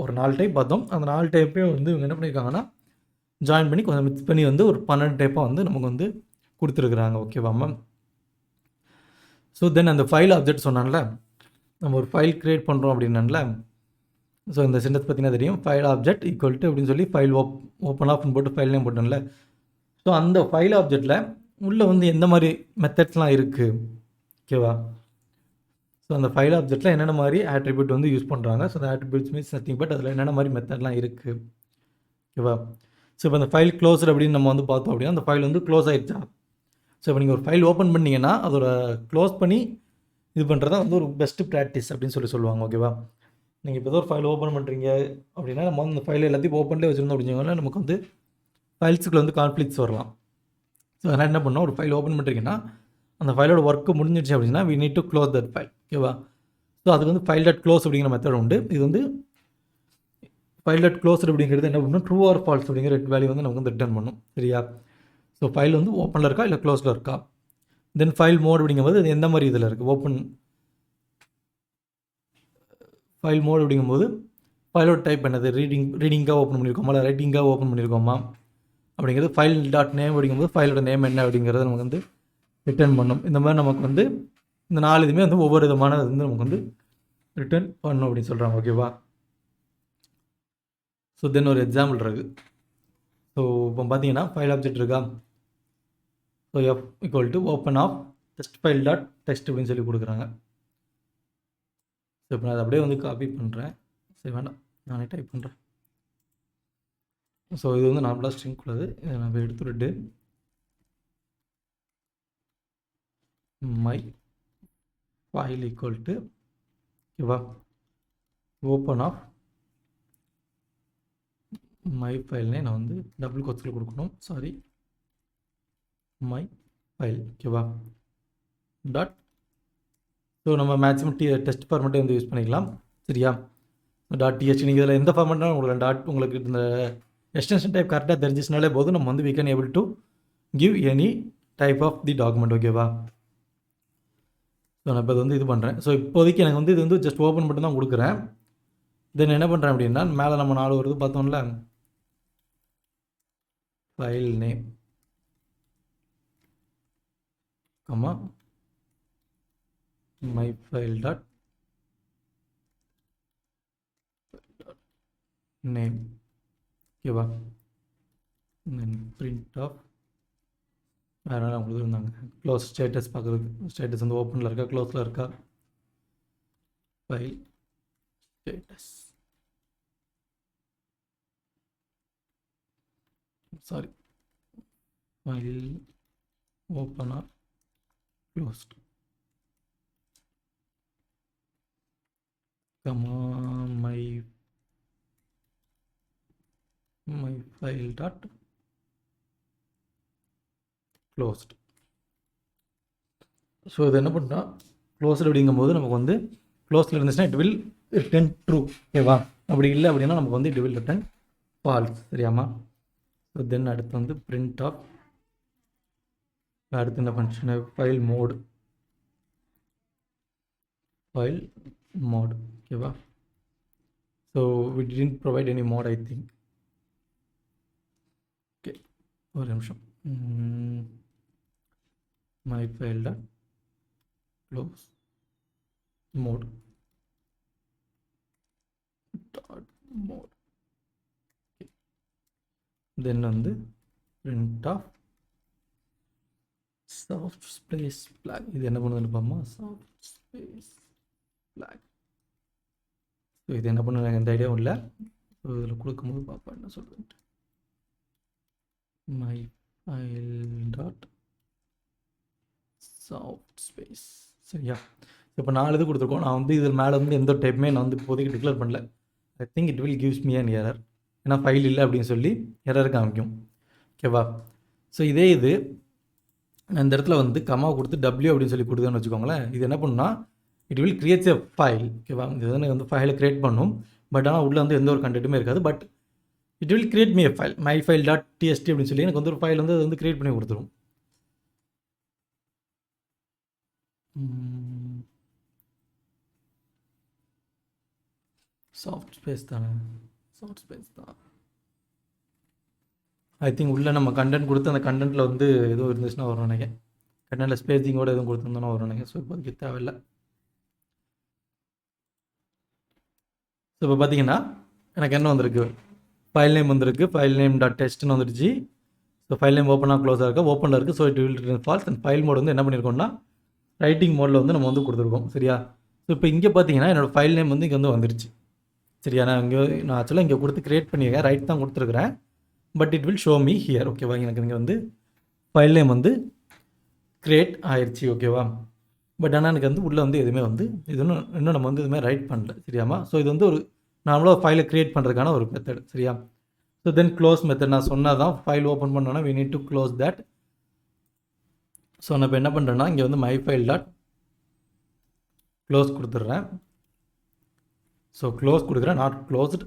ஒரு 4 டைப் பார்த்தோம். அந்த 4 டைப்பே வந்து இவங்க என்ன பண்ணியிருக்காங்கன்னா ஜாயின் பண்ணி கொஞ்சம் மிக்ஸ் பண்ணி வந்து ஒரு 12 டைப்பாக வந்து நமக்கு வந்து கொடுத்துருக்குறாங்க. ஓகேவா மேம்? ஸோ தென் அந்த ஃபைல் ஆப்ஜெக்ட் சொன்னான்ல, நம்ம ஒரு ஃபைல் க்ரியேட் பண்ணுறோம் அப்படின்னால, ஸோ இந்த சென்டென்ஸ் பார்த்தீங்கன்னா தெரியும், ஃபைல் ஆப்ஜெக்ட் ஈக்குவல் டு அப்படின்னு சொல்லி ஃபைல் ஓப்பன் ஆஃப்னு போட்டு ஃபைல் நேம் போட்டோம்ல. ஸோ அந்த ஃபைல் ஆப்ஜெக்டில் உள்ளே வந்து எந்த மாதிரி மெத்தட்ஸ்லாம் இருக்குது. ஓகேவா? ஸோ அந்த ஃபைல் ஆப்ஜெக்ட்டில் என்னென்ன மாதிரி ஆட்ரிபியூட் வந்து யூஸ் பண்ணுறாங்க. ஸோ அந்த ஆட்ரிபியூட்ஸ் மீன்ஸ் நத்திங் பட் அதில் என்னென்ன மாதிரி மெத்தட்லாம் இருக்குது. ஓகேவா? ஸோ இப்போ அந்த ஃபைல் க்ளோஸ்டு அப்படின்னு நம்ம வந்து பார்த்தோம் அப்படின்னா அந்த ஃபைல் வந்து க்ளோஸ் ஆகிடுச்சா. ஸோ இப்போ நீங்கள் ஒரு ஃபைல் ஓப்பன் பண்ணிங்கன்னா அதோட க்ளோஸ் பண்ணி இது பண்ணுறது தான் வந்து ஒரு பெஸ்ட்டு ப்ராக்டிஸ் அப்படின்னு சொல்லுவாங்க. ஓகேவா? நீங்கள் இப்போ ஏதோ ஒரு ஃபைல் ஓப்பன் பண்ணுறீங்க அப்படின்னா நம்ம வந்து அந்த ஃபைல் எல்லாத்தையும் ஓப்பன்லேயே வச்சுருந்தோம் அப்படின்னா நமக்கு வந்து ஃபைல்ஸுக்குள்ள வந்து கான்ஃப்ளிக்ஸ் வரலாம். ஸோ அதனால் என்ன பண்ணோம், ஒரு ஃபைல் ஓப்பன் பண்ணுறீங்கன்னா அந்த ஃபைலோட ஒர்க்கு முடிஞ்சிடுச்சு அப்படின்னா we need to close that file. ஓகேவா? ஸோ அதுக்கு வந்து ஃபைல் டாட் க்ளோஸ் அப்படிங்கிற மெத்தட் உண்டு. இது வந்து ஃபைல் டாட் க்ளோஸ் அப்படிங்கிறது என்ன பண்ணணும், ட்ரூ ஆர் ஃபால்ஸ் அப்படிங்கிற வேல்யூ வந்து நமக்கு வந்து ரிட்டர்ன் பண்ணும். சரியா? ஸோ ஃபைல் வந்து ஓப்பனில் இருக்கா இல்லை க்ளோஸில் இருக்கா. தென் ஃபைல் மோட் அப்படிங்கும்போது அது எந்த மாதிரி இதில் இருக்குது. ஓப்பன் ஃபைல் மோட் அப்படிங்கும்போது ஃபைலோட டைப் என்னது, ரீடிங்காக ஓப்பன் பண்ணியிருக்கோமா இல்லை ரைட்டிங்காக ஓப்பன் பண்ணியிருக்கோமா அப்படிங்கிறது. ஃபைல் டாட் நேம் அப்படிங்கும்போது ஃபைலோட நேம் என்ன அப்படிங்கிறத நமக்கு வந்து ரிட்டர்ன் பண்ணும். இந்த மாதிரி நமக்கு வந்து இந்த 4 இதுவுமே வந்து ஒவ்வொரு விதமானது வந்து நமக்கு வந்து ரிட்டர்ன் பண்ணணும் அப்படின்னு சொல்கிறாங்க. ஓகேவா? ஸோ தென் ஒரு எக்ஸாம்பிள் இருக்குது. ஸோ இப்போ பார்த்தீங்கன்னா ஃபைல் ஆப்ஜெக்ட் இருக்கா. So F equal to open of test file dot test அப்படின்னு சொல்லி கொடுக்குறாங்க. ஸோ இப்போ நான் அதை அப்படியே வந்து காப்பி பண்ணுறேன். சரி வேண்டாம், நானே டைப் பண்ணுறேன். ஸோ இது வந்து நார்மலாக ஸ்ட்ரிங் உள்ளது. இதை நம்ம எடுத்துகிட்டு மை ஃபைல் ஈக்குவல் டு ஓகேவா ஓப்பன் ஆஃப் மை ஃபைல்னே நான் வந்து டபுள் கோட்ஸில் கொடுக்கணும். Sorry, my file. ஓகேவா? டாட். ஸோ நம்ம மேக்ஸிமம் டெஸ்ட் ஃபார்மெட்டே வந்து யூஸ் பண்ணிக்கலாம். சரியா? டாட் டிஹெச் நீங்கள் இதில் எந்த ஃபார்மெட்னாலும் உங்களுக்கு டாட் உங்களுக்கு இந்த எக்ஸ்டென்ஷன் டைப் கரெக்டாக தெரிஞ்சிச்சுனாலே போதும், நம்ம வந்து we can able to give any type of the document. ஓகேவா? ஸோ நான் இப்போ வந்து இது பண்ணுறேன். ஸோ இப்போதைக்கு எனக்கு வந்து இது வந்து ஜஸ்ட் ஓப்பன் மட்டும் தான் கொடுக்குறேன். தென் என்ன பண்ணுறேன் அப்படின்னா மேலே நம்ம 4 வருது பார்த்தோம்ல, file name comma my file dot name. ஓகேவா? தென் பிரிண்ட் ஆஃப் வேறு என்ன உங்களுக்கு இருந்தாங்க, க்ளோஸ் ஸ்டேட்டஸ் பார்க்குறதுக்கு. ஸ்டேட்டஸ் வந்து ஓப்பனில் இருக்கா க்ளோஸில் இருக்கா. File status, sorry, file open or closed. Comma my file dot closed. So இது என்ன பண்ணால் க்ளோஸ்டு அப்படிங்கும்போது நமக்கு வந்து க்ளோஸில் இருந்துச்சுன்னா இட் வில் ரிட்டன் ட்ரூ, ஓகேவா? அப்படி இல்லை அப்படின்னா நமக்கு வந்து இட் வில் ரிட்டன் ஃபால்ஸ், சரியாமா? ஸோ தென் அடுத்து வந்து பிரிண்ட் ஆஃப், அடுத்து என்ன ஃபங்க்ஷனு, ஃபைல் மோடு, ஓகேவா? So we didn't provide any mode, I think. Okay, ஒரு நிமிஷம். my file dot close mode dot mode. Okay. then வந்து print of soft space flag. இது என்ன பண்ணுதுன்னு பாமா, soft space flag. ஸோ இது என்ன பண்ண எந்த ஐடியாவும் இல்லை. ஸோ இதில் கொடுக்கும்போது பார்ப்போம் என்ன சொல்லுது. my file dot soft space, சரியா? இப்போ 4 இது கொடுத்துருக்கோம். நான் வந்து இதில் மேலே வந்து எந்த டைப்புமே நான் வந்து இப்போதைக்கு டிக்ளேர் பண்ணல. ஐ think it will gives me an error, ஏன்னா ஃபைல் இல்லை அப்படின்னு சொல்லி எரர் காமிக்கும், ஓகேவா? ஸோ இதே இது இந்த இடத்துல வந்து கமா கொடுத்து டபிள்யூ அப்படின்னு சொல்லி கொடுத்தோன்னு வச்சுக்கோங்களேன். இது என்ன பண்ணுன்னா it will creates a file, ஓகேவா? இது வந்து ஃபைலை கிரியேட் பண்ணும், பட் ஆனால் உள்ளே வந்து எந்த ஒரு கண்டென்ட்டுமே இருக்காது. But it will create me a file, my file dot DST அப்படின்னு சொல்லி எனக்கு வந்து ஒரு ஃபைல் வந்து அது வந்து கிரியேட் பண்ணி கொடுத்துரும். சாஃப்ட் ஸ்பேஸ் தானே, சாஃப்ட் ஸ்பேஸ் தான். ஐ திங்க் உள்ளே நம்ம கண்டென்ட் கொடுத்து அந்த கண்டென்ட்டில் வந்து எதுவும் இருந்துச்சுன்னா வரும் நினைக்கிறேன். கண்டென்ட்டில் ஸ்பேஸிங்கோடு எதுவும் கொடுத்துருந்தோன்னா வரும் நினைக்கிறேன். ஸோ இப்போதைக்கு தேவையில்லை. ஸோ இப்போ பார்த்தீங்கன்னா எனக்கு என்ன வந்திருக்கு, ஃபைல் நேம் வந்திருக்கு, ஃபைல் நேம் டாட் டெஸ்ட்னு வந்துடுச்சு. ஸோ ஃபைல் நேம் ஓப்பனாக க்ளோஸாக இருக்குது, ஓப்பனில் இருக்குது. So it will return false. And file mode வந்து என்ன பண்ணியிருக்கோம்னா ரைட்டிங் மோடில் வந்து நம்ம வந்து கொடுத்துருக்கோம், சரியா? ஸோ இப்போ இங்கே பார்த்தீங்கன்னா என்னோடய ஃபைல் நேம் வந்து இங்கே வந்து வந்துருச்சு, சரியா? நான் ஆக்சுவலாக இங்கே கொடுத்து க்ரியேட் பண்ணியிருக்கேன், ரைட் தான் கொடுத்துருக்குறேன். But it will show me here, ஓகேவா? எனக்கு இங்கே வந்து ஃபைல் நேம் வந்து க்ரியேட் ஆயிடுச்சு, ஓகேவா? பட் ஆனால் எனக்கு வந்து உள்ளே வந்து எதுவுமே வந்து இது இன்னும் நம்ம வந்து எதுவுமே ரைட் பண்ணல, சரியாமா? ஸோ இது வந்து ஒரு நார்மலாக ஃபைலை க்ரியேட் பண்ணுறதுக்கான ஒரு மெத்தட், சரியா? ஸோ தென் க்ளோஸ் மெத்தட் நான் சொன்னால் தான் ஃபைல் ஓப்பன் பண்ணோன்னா we need to close that. So நான் இப்போ என்ன பண்ணுறேன்னா இங்கே வந்து மை ஃபைல் டாட் க்ளோஸ் கொடுத்துட்றேன். ஸோ க்ளோஸ் கொடுக்குறேன், நாட் க்ளோஸ்டு.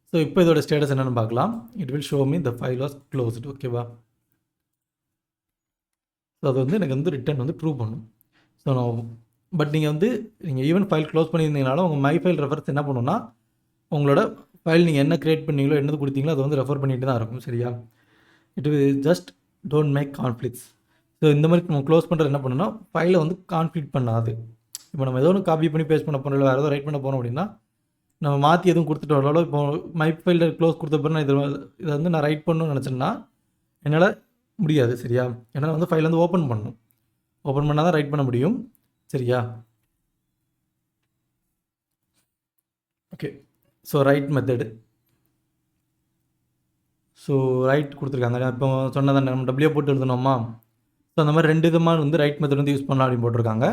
ஸோ இப்போ இதோட ஸ்டேட்டஸ் என்னென்னு பார்க்கலாம். It will show me the file was closed, ஓகேவா? ஸோ அது வந்து எனக்கு வந்து ரிட்டன் வந்து ப்ரூவ் பண்ணும். ஸோ நான் பட் நீங்கள் ஈவன் ஃபைல் க்ளோஸ் பண்ணியிருந்தீங்கனாலும் உங்கள் மை ஃபைல் ரெஃபரன்ஸ் என்ன பண்ணுன்னா உங்களோட ஃபைல் நீங்கள் என்ன க்ரியேட் பண்ணீங்களோ என்னது கொடுத்தீங்களோ அதை வந்து ரெஃபர் பண்ணிட்டு தான் இருக்கும், சரியா? It will just don't make conflicts. So இந்த மாதிரி நம்ம க்ளோஸ் பண்ணுறது என்ன பண்ணணும்னா ஃபைலை வந்து கான்ஃப்ளிக்ட் பண்ணாது. இப்போ நம்ம ஏதோ ஒன்று காப்பி பண்ணி பேஸ்ட் பண்ண போகிறோம், இல்லை வேறு ஏதோ ரைட் பண்ண போகிறோம் அப்படின்னா நம்ம மாற்றி எதுவும் கொடுத்துட்டு வரலோ, இப்போ மை ஃபைலில் க்ளோஸ் கொடுத்த பிறகு நான் இதை வந்து நான் ரைட் பண்ணணும்னு நினச்சேன்னா என்னால் முடியாது, சரியா? ஏன்னா வந்து ஃபைல் வந்து ஓப்பன் பண்ணணும், ஓப்பன் பண்ணால் தான் ரைட் பண்ண முடியும், சரியா? Okay, so right method. So right கொடுத்துருக்காங்க. இப்போ சொன்னதான் நம்ம டபிள்யூ போட்டு எழுதணுமா? ஸோ அந்த மாதிரி 2 விதமாக வந்து ரைட் மெத்தட் வந்து யூஸ் பண்ணலாம் அப்படின்னு போட்டிருக்காங்க.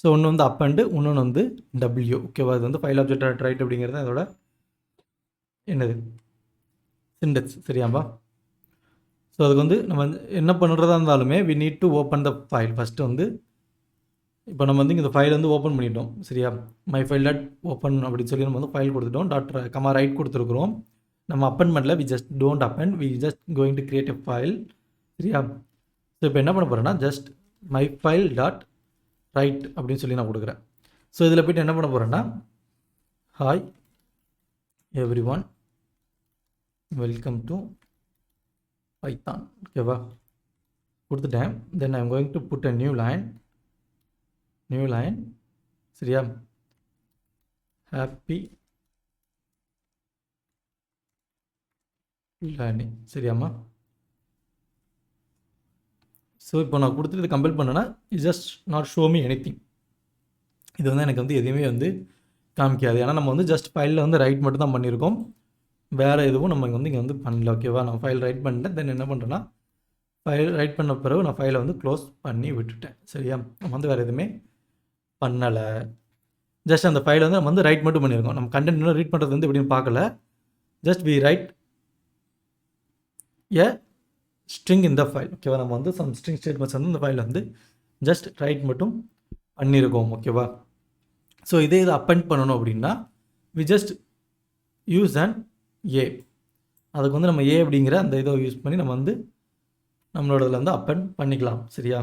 ஸோ ஒன்று வந்து அப் அண்டு, இன்னொன்று வந்து டபிள்யூ, ஓகேவா? இது வந்து ஃபைல் ஆப்ஜெக்ட் ரைட் அப்படிங்கிறது அதோட என்னது சிண்டெக்ஸ், சரியாம்பா? ஸோ அதுக்கு வந்து நம்ம என்ன பண்ணுறதா இருந்தாலுமே we need to open the file. First வந்து இப்போ நம்ம வந்து இந்த ஃபைல் வந்து ஓப்பன் பண்ணிட்டோம், சரியா? மை ஃபைல் டாட் ஓப்பன் அப்படின்னு சொல்லி நம்ம வந்து ஃபைல் கொடுத்துட்டோம், டாட் கமா ரைட் கொடுத்துருக்குறோம். நம்ம அப்பன் பண்ணல, we just don't append, we just going to create a file, சரியா? ஸோ இப்போ என்ன பண்ண போகிறேன்னா just my file dot write அப்படின்னு சொல்லி நான் கொடுக்குறேன். ஸோ இதில் போய்ட்டு என்ன பண்ண போகிறேன்னா hi everyone welcome to Python, ஓகேவா? கொடுத்துட்டேன். Then I am going to put a new line, சரியா? ஹாப்பி லேர்னிங், சரியாம்மா? ஸோ இப்போ நான் கொடுத்துட்டு இதை கம்பைல் பண்ணேன்னா it just not show me anything. இது வந்து எனக்கு வந்து எதுவுமே வந்து காமிக்காது, ஏன்னா நம்ம வந்து ஜஸ்ட் ஃபைலில் வந்து ரைட் மட்டும் தான் பண்ணியிருக்கோம், வேறு எதுவும் நம்ம இங்கே வந்து பண்ணல, ஓகேவா? நான் ஃபைல் ரைட் பண்ணிட்டேன். தென் என்ன பண்ணுறேன்னா ஃபைல் ரைட் பண்ண பிறகு நான் ஃபைலை வந்து க்ளோஸ் பண்ணி விட்டுட்டேன், சரியா? நம்ம வந்து வேறு எதுவுமே பண்ணலை. ஜஸ்ட் அந்த ஃபைலை வந்து நம்ம வந்து ரைட் மட்டும் பண்ணியிருக்கோம். நம்ம கண்டென்ட் இன்னும் ரீட் பண்ணுறது வந்து எப்படின்னு பார்க்கல. Just we write a string இந்த ஃபைல். ஓகேவா? நம்ம வந்து சம் ஸ்ட்ரிங் ஸ்டேட்மெண்ட்ஸ் வந்து இந்த ஃபைலில் வந்து ஜஸ்ட் ரைட் மட்டும் பண்ணியிருக்கோம். ஓகேவா? ஸோ இதே இதை அப்பெண்ட் பண்ணணும் அப்படின்னா வி ஜஸ்ட் யூஸ் அண்ட் ஏ. அதுக்கு வந்து நம்ம ஏ அப்படிங்கிற அந்த இதை யூஸ் பண்ணி நம்ம வந்து நம்மளோடதில் வந்து அப்பெண்ட் பண்ணிக்கலாம். சரியா?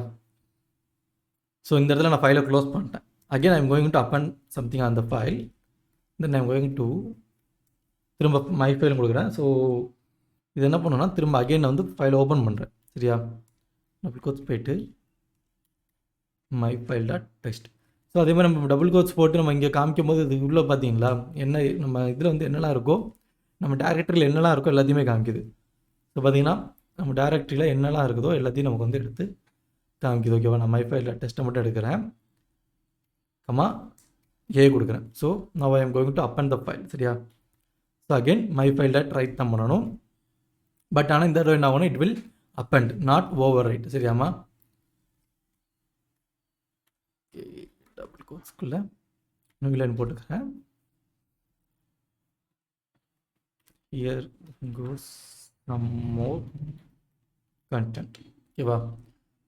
ஸோ இந்த இடத்துல நான் ஃபைலை க்ளோஸ் பண்ணிட்டேன். Again I'm going to append something on the file. Then I'm going to திரும்ப மை ஃபைல் கொடுக்குறேன். ஸோ இது என்ன பண்ணணும்னா திரும்ப அகெயின் வந்து ஃபைலை ஓப்பன் பண்ணுறேன். சரியா? டபுள் கோட்ஸ் போயிட்டு my file dot text. So அதே மாதிரி நம்ம டபுள் கோட்ஸ் போட்டு நம்ம இங்கே காமிக்கும் போது இது உள்ளே பார்த்தீங்களா என்ன நம்ம இதில் வந்து என்னெல்லாம் இருக்கோ நம்ம டேரக்டரியில் என்னெல்லாம் இருக்கோ எல்லாத்தையுமே காமிக்குது. ஸோ பார்த்தீங்கன்னா நம்ம டேரக்டரியில் என்னெல்லாம் இருக்குதோ எல்லாத்தையும் நமக்கு வந்து எடுத்து காமிக்குது. ஓகேவா? நான் மை ஃபைலில் டெஸ்ட்டை மட்டும் எடுக்கிறேன். கமா ஏ கொடுக்குறேன். So now I am going to append the file. சரியா? So again my file dot write தான் பண்ணணும். பட் ஆனால் இந்த தடவை என்ன ஆகணும், it will append not overwrite. சரியாமா? டபுள் கோட்ஸ்குள்ளே நியூ லைன் போட்டுக்கிறேன். Here goes some more content. ஓகேவா?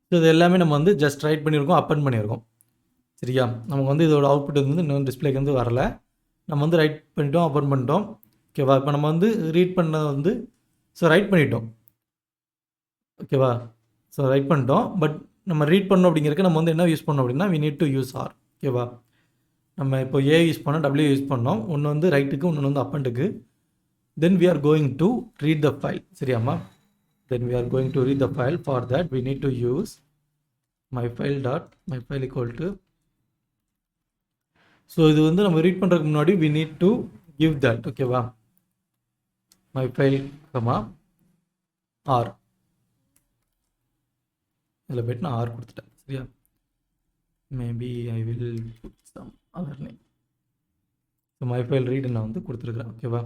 ஸோ இது எல்லாமே நம்ம வந்து ஜஸ்ட் ரைட் பண்ணியிருக்கோம், அப்பெண்ட் பண்ணியிருக்கோம். சரியா? நமக்கு வந்து இதோட அவுட்புட் வந்து இன்னும் டிஸ்பிளேக்கு வந்து வரல. நம்ம வந்து ரைட் பண்ணிட்டோம், அப்பெண்ட் பண்ணிட்டோம். ஓகேவா? இப்போ நம்ம வந்து ரீட் பண்ணதை வந்து ஸோ ரைட் பண்ணிட்டோம். ஓகேவா? ஸோ ரைட் பண்ணிட்டோம். பட் நம்ம ரீட் பண்ணோம் அப்படிங்கிறதுக்கு நம்ம வந்து என்ன யூஸ் பண்ணோம் அப்படின்னா we need to use R. ஓகேவா? நம்ம இப்போ ஏ யூஸ் பண்ணோம், டபிள்யூ யூஸ் பண்ணோம். ஒன்று வந்து ரைட்டுக்கு, ஒன்று வந்து அப்பெண்டுக்கு. Then we are going to read the file. சரியாம்மா? Then we are going to read the file. For that we need to use my file equal to. So இது வந்து நம்ம ரீட் பண்ணுறதுக்கு முன்னாடி we need to give that. ஓகேவா? My file comma R. இதில் போய்ட்டு நான் ஆர் கொடுத்துட்டேன். சரியா? Maybe I will put some other name. So my file read நான் வந்து கொடுத்துருக்குறேன். ஓகேவா?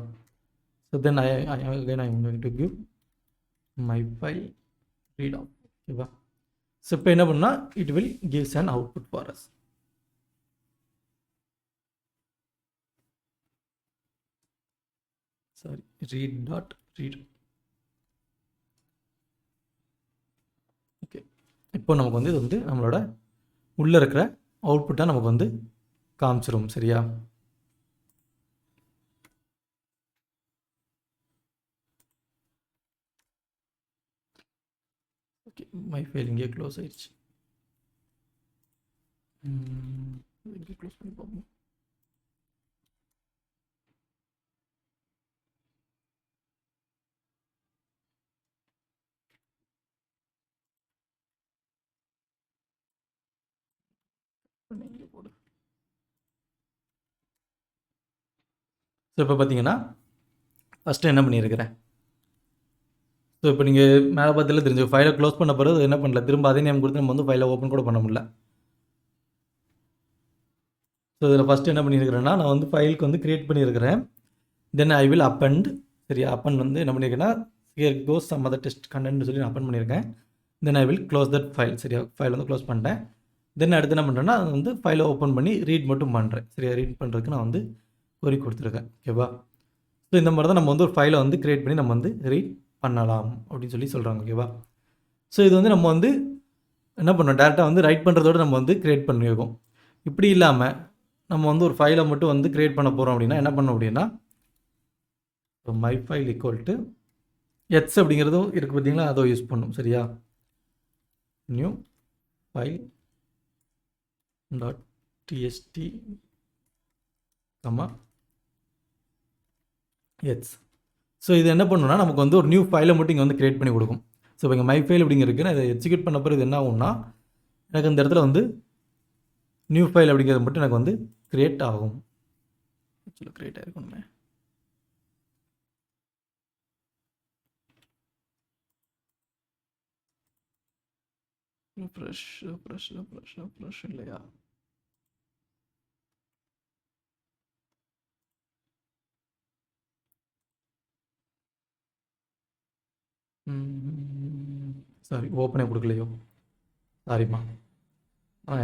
So then again I'm going to give my file read out. ஓகேவா? ஸோ இப்போ என்ன பண்ணால் it will gives an output for us. Sorry, read dot read. Okay, இப்போ நமக்கு வந்து இது வந்து நம்மளோட உள்ளே இருக்கிற அவுட்புட்டாக நமக்கு வந்து காமிச்சிரும். சரியா? ஓகே, மை ஃபைல் இங்கே க்ளோஸ் ஆயிடுச்சு. இங்கே க்ளோஸ் பண்ணி பார்ப்போம். இங்கே போடு. ஸோ இப்போ பார்த்தீங்கன்னா ஃபஸ்ட்டு என்ன பண்ணியிருக்கிறேன். ஸோ இப்போ நீங்கள் மேலே பார்த்தாலே தெரிஞ்சு ஃபைலை க்ளோஸ் பண்ண பிறகு என்ன பண்ணல, திரும்ப அதே நேம் கொடுத்து நம்ம வந்து ஃபைலை ஓப்பன் கூட பண்ண முடியல. ஸோ இதில் ஃபஸ்ட்டு என்ன பண்ணியிருக்கிறேன்னா நான் வந்து ஃபைலுக்கு வந்து க்ரியேட் பண்ணியிருக்கிறேன். Then I will append. சரியா? அப்பெண்ட் வந்து என்ன பண்ணியிருக்கேன்னா here goes some other text கண்டென்ட்னு சொல்லி நான் அப்பெண்ட் பண்ணியிருக்கேன். Then I will close that file. சரியா? ஃபைல் வந்து க்ளோஸ் பண்ணிட்டேன். தென் அடுத்து என்ன பண்ணுறேன்னா அது வந்து ஃபைலை ஓப்பன் பண்ணி ரீட் மட்டும் பண்ணுறேன். சரியா? ரீட் பண்ணுறதுக்கு நான் வந்து கொரி கொடுத்துருக்கேன். ஓகேவா? ஸோ இந்த மாதிரி தான் நம்ம வந்து ஒரு ஃபைலை வந்து க்ரியேட் பண்ணி நம்ம வந்து ரீட் பண்ணலாம் அப்படின்னு சொல்லி சொல்கிறாங்க. ஓகேவா? ஸோ இது வந்து நம்ம வந்து என்ன பண்ணோம், டேரெக்டாக வந்து ரைட் பண்ணுறதோடு நம்ம வந்து க்ரியேட் பண்ணியிருக்கோம். இப்படி இல்லாமல் நம்ம வந்து ஒரு ஃபைலை மட்டும் வந்து க்ரியேட் பண்ண போகிறோம் அப்படின்னா என்ன பண்ணோம் அப்படின்னா மை ஃபைல் ஈக்குவல் டு எட்ஸ் அப்படிங்கிறதும் இருக்குது பார்த்தீங்களா, அதை யூஸ் பண்ணும். சரியா? New file dot TST comma எட்ஸ். ஸோ இது என்ன பண்ணுன்னா நமக்கு வந்து ஒரு நியூ ஃபைலை மட்டும் இங்கே வந்து க்ரியேட் பண்ணி கொடுக்கும். ஸோ இப்போ இங்கே மை ஃபைல் அப்படிங்கிறதுக்கு நான் இதை எக்ஸிக்யூட் பண்ண பிறகு இது என்ன ஆகும்னா எனக்கு இந்த இடத்துல வந்து நியூ ஃபைல் அப்படிங்கிறது மட்டும் எனக்கு வந்து க்ரியேட் ஆகும். ஆக்சுவலாக க்ரியேட் ஆகிருக்கணுமே. ஃப்ரெஷ் இல்லையா? சாரி, ஓப்பனே கொடுக்கலையோ, சாரிம்மா.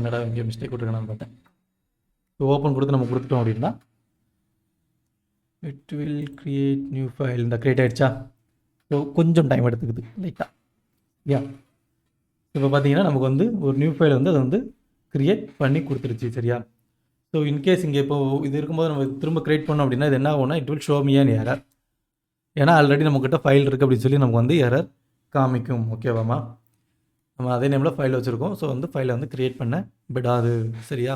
என்னடா இங்கே மிஸ்டேக் கொடுத்துருக்கேன்னு பார்த்தேன். ஸோ ஓப்பன் கொடுத்து நம்ம கொடுத்துட்டோம் அப்படின்னா it will create new file. இந்த கிரியேட் ஆகிடுச்சா? ஸோ கொஞ்சம் டைம் எடுத்துக்குது லைட்டாக. யா, இப்போ பார்த்தீங்கன்னா நமக்கு வந்து ஒரு நியூ ஃபைல் வந்து அதை வந்து க்ரியேட் பண்ணி கொடுத்துருச்சு. சரியா? ஸோ இன்கேஸ் இங்கே இப்போ இது இருக்கும்போது நம்ம திரும்ப க்ரியேட் பண்ணோம் அப்படின்னா இது என்ன ஆகும்னா it will show me an error. ஏன்னா ஆல்ரெடி நம்மக்கிட்ட ஃபைல் இருக்குது அப்படின்னு சொல்லி நமக்கு வந்து எரர் காமிக்கும். ஓகேவாம்மா? நம்ம அதே நேமில் ஃபைல் வச்சுருக்கோம். ஸோ வந்து ஃபைலை வந்து க்ரியேட் பண்ண விடாது. சரியா?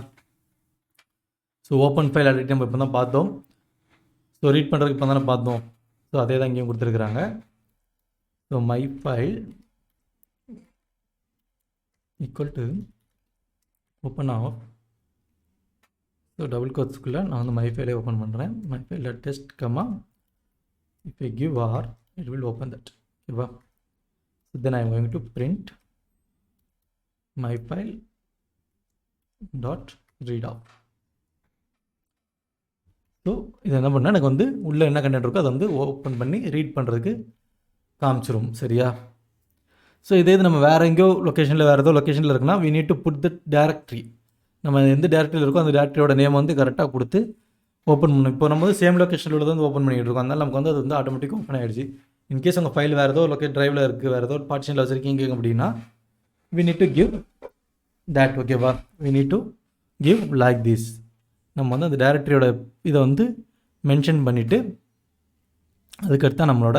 ஸோ ஓப்பன் ஃபைல் ஆல்ரெடி நம்ம இப்போ தான் பார்த்தோம். ஸோ ரீட் பண்ணுறதுக்கு இப்போ தானே பார்த்தோம். ஸோ அதே தான் இங்கேயும் கொடுத்துருக்குறாங்க. So my file equal to open of. So double கோட்ஸ்க்குள்ளே நான் வந்து மை ஃபைலை ஓப்பன் பண்ணுறேன். மை ஃபைலில் test comma if I give r it will open that. ஓகேவா? So then I am going to print my file dot read of. ஸோ இது என்ன பண்ணால் எனக்கு வந்து உள்ளே என்ன கண்டென்ட் இருக்கோ அதை வந்து ஓப்பன் பண்ணி ரீட் பண்ணுறதுக்கு காமிச்சிரும். சரியா? ஸோ இதே இது நம்ம வேறு எங்கேயோ லொக்கேஷனில் வேறு ஏதோ லொக்கேஷனில் இருக்குன்னா we need to put the directory. நம்ம எந்த டேரக்டரியில் இருக்கோ அந்த டேரக்டரியோட நேம் வந்து கரெக்டாக கொடுத்து ஓப்பன் பண்ணணும். இப்போ நம்ம வந்து சேம் லொக்கேஷனில் உள்ளது வந்து ஓப்பன் பண்ணிகிட்டு இருக்கோம். அதனால் நமக்கு வந்து அது வந்து ஆட்டோமேட்டிக்காக ஓப்பன் ஆகிடுச்சு. இன்கேஸ் உங்கள் ஃபைல் வேறு ஏதோ ட்ரைவில் இருக்குது, வேறு ஏதோ பார்ட்டிஷனில் வச்சுருக்கீங்க அப்படின்னா we need to give that. ஓகேவா? we need to give like this. நம்ம வந்து அந்த டேரக்டரியோட இதை வந்து மென்ஷன் பண்ணிவிட்டு அதுக்கடுத்து நம்மளோட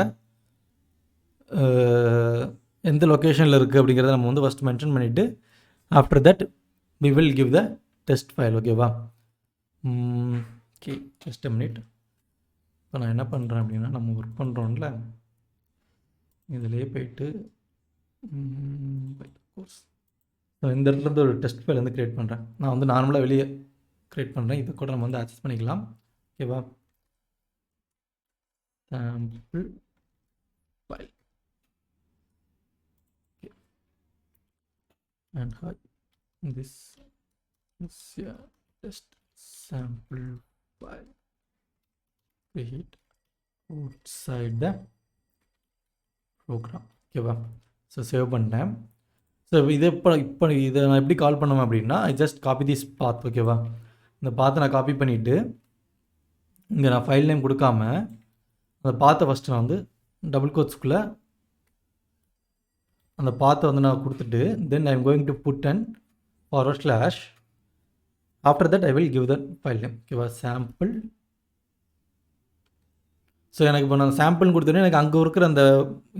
எந்த லொக்கேஷனில் இருக்குது அப்படிங்கிறத நம்ம வந்து ஃபஸ்ட் மென்ஷன் பண்ணிவிட்டு after that we will give the test file. ஓகேவா? Okay, just a minute. இப்போ நான் என்ன பண்ணுறேன் அப்படின்னா நம்ம ஒர்க் பண்ணுறோம்ல இதிலே போயிட்டு கோர்ஸ் இந்த இடத்துலேருந்து ஒரு டெஸ்ட் ஃபைல் வந்து க்ரியேட் பண்ணுறேன். நான் வந்து நார்மலாக வெளியே க்ரியேட் பண்ணுறேன். இது கூட நம்ம வந்து ஆக்சஸ் பண்ணிக்கலாம். ஓகேவா? Sample file and hi, this is a test sample file. Create outside the program. ஓகேவா? ஸோ சேவ் பண்ணிட்டேன். ஸோ இது இப்போ இதை நான் எப்படி கால் பண்ணுவேன் அப்படின்னா I just copy this path. ஓகேவா? இந்த பாத்தை நான் காப்பி பண்ணிவிட்டு இங்கே நான் ஃபைல் நேம் கொடுக்காம அந்த பாத்தை ஃபஸ்ட்டு நான் வந்து டபுள் கோட்ஸ்குள்ளே அந்த பாத்தை வந்து நான் கொடுத்துட்டு then I am going to put and forward slash. After that I will give that file name. ஓகேவா? சாம்பிள். ஸோ எனக்கு இப்போ நான் சாம்பிள்னு கொடுத்தோன்னே எனக்கு அங்கே இருக்கிற அந்த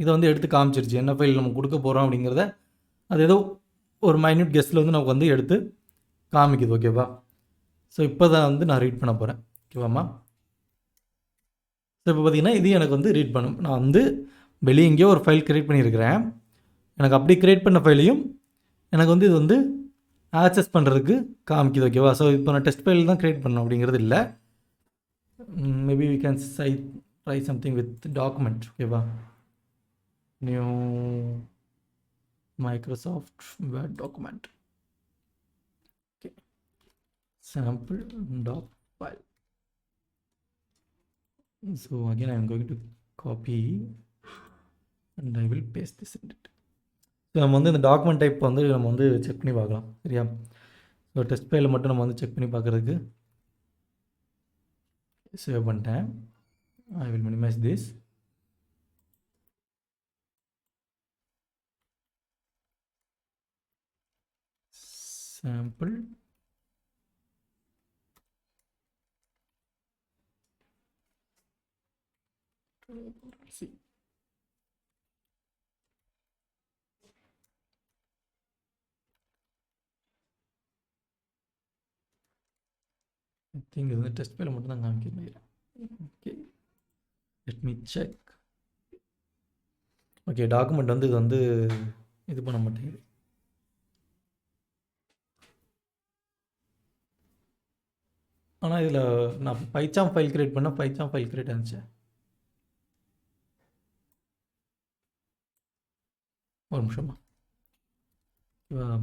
இதை வந்து எடுத்து காமிச்சிருச்சு என்ன ஃபைல் நம்ம கொடுக்க போகிறோம் அப்படிங்கிறத. அது ஏதோ ஒரு மைன்யூட் கெஸ்ட்டில் வந்து நமக்கு வந்து எடுத்து காமிக்குது. ஓகேவா? ஸோ இப்போ தான் வந்து நான் ரீட் பண்ண போகிறேன். ஓகேவாம்மா? ஸோ இப்போ பார்த்தீங்கன்னா இது எனக்கு வந்து ரீட் பண்ணும். நான் வந்து வெளியே எங்கேயோ ஒரு ஃபைல் க்ரியேட் பண்ணியிருக்கிறேன். எனக்கு அப்படி க்ரியேட் பண்ண ஃபைலையும் எனக்கு வந்து இது வந்து ஆக்சஸ் பண்ணுறதுக்கு காமிக்குது. ஓகேவா? ஸோ இப்போ நான் டெஸ்ட் ஃபைல் தான் க்ரியேட் பண்ணணும் அப்படிங்கிறது இல்லை. Maybe we can try something with document. ஓகேவா? New Microsoft Word document. Okay, sample doc file. So again I am going to copy and I will paste this in it. So நம்ம வந்து இந்த டாக்குமெண்ட் டைப் வந்து நம்ம வந்து செக் பண்ணி பார்க்கலாம். சரியா? ஸோ டெஸ்ட் ஃபைலில் மட்டும் நம்ம வந்து செக் பண்ணி பார்க்குறதுக்கு சேவ் பண்ணிட்டேன். I will minimize this. Sample. See. I think இது வந்து டெஸ்ட் ஃபைலில் மட்டும் தான் காமிக்கிறேன். Okay, let me check. Okay, document வந்து இது வந்து இது பண்ண மாட்டேங்குது. ஆனால் இதில் நான் பைச்சாம் ஃபைல் க்ரியேட் பண்ணால் பைச்சாம் ஃபைல் க்ரியேட் ஆச்சு. ஒரு நிமிஷமா.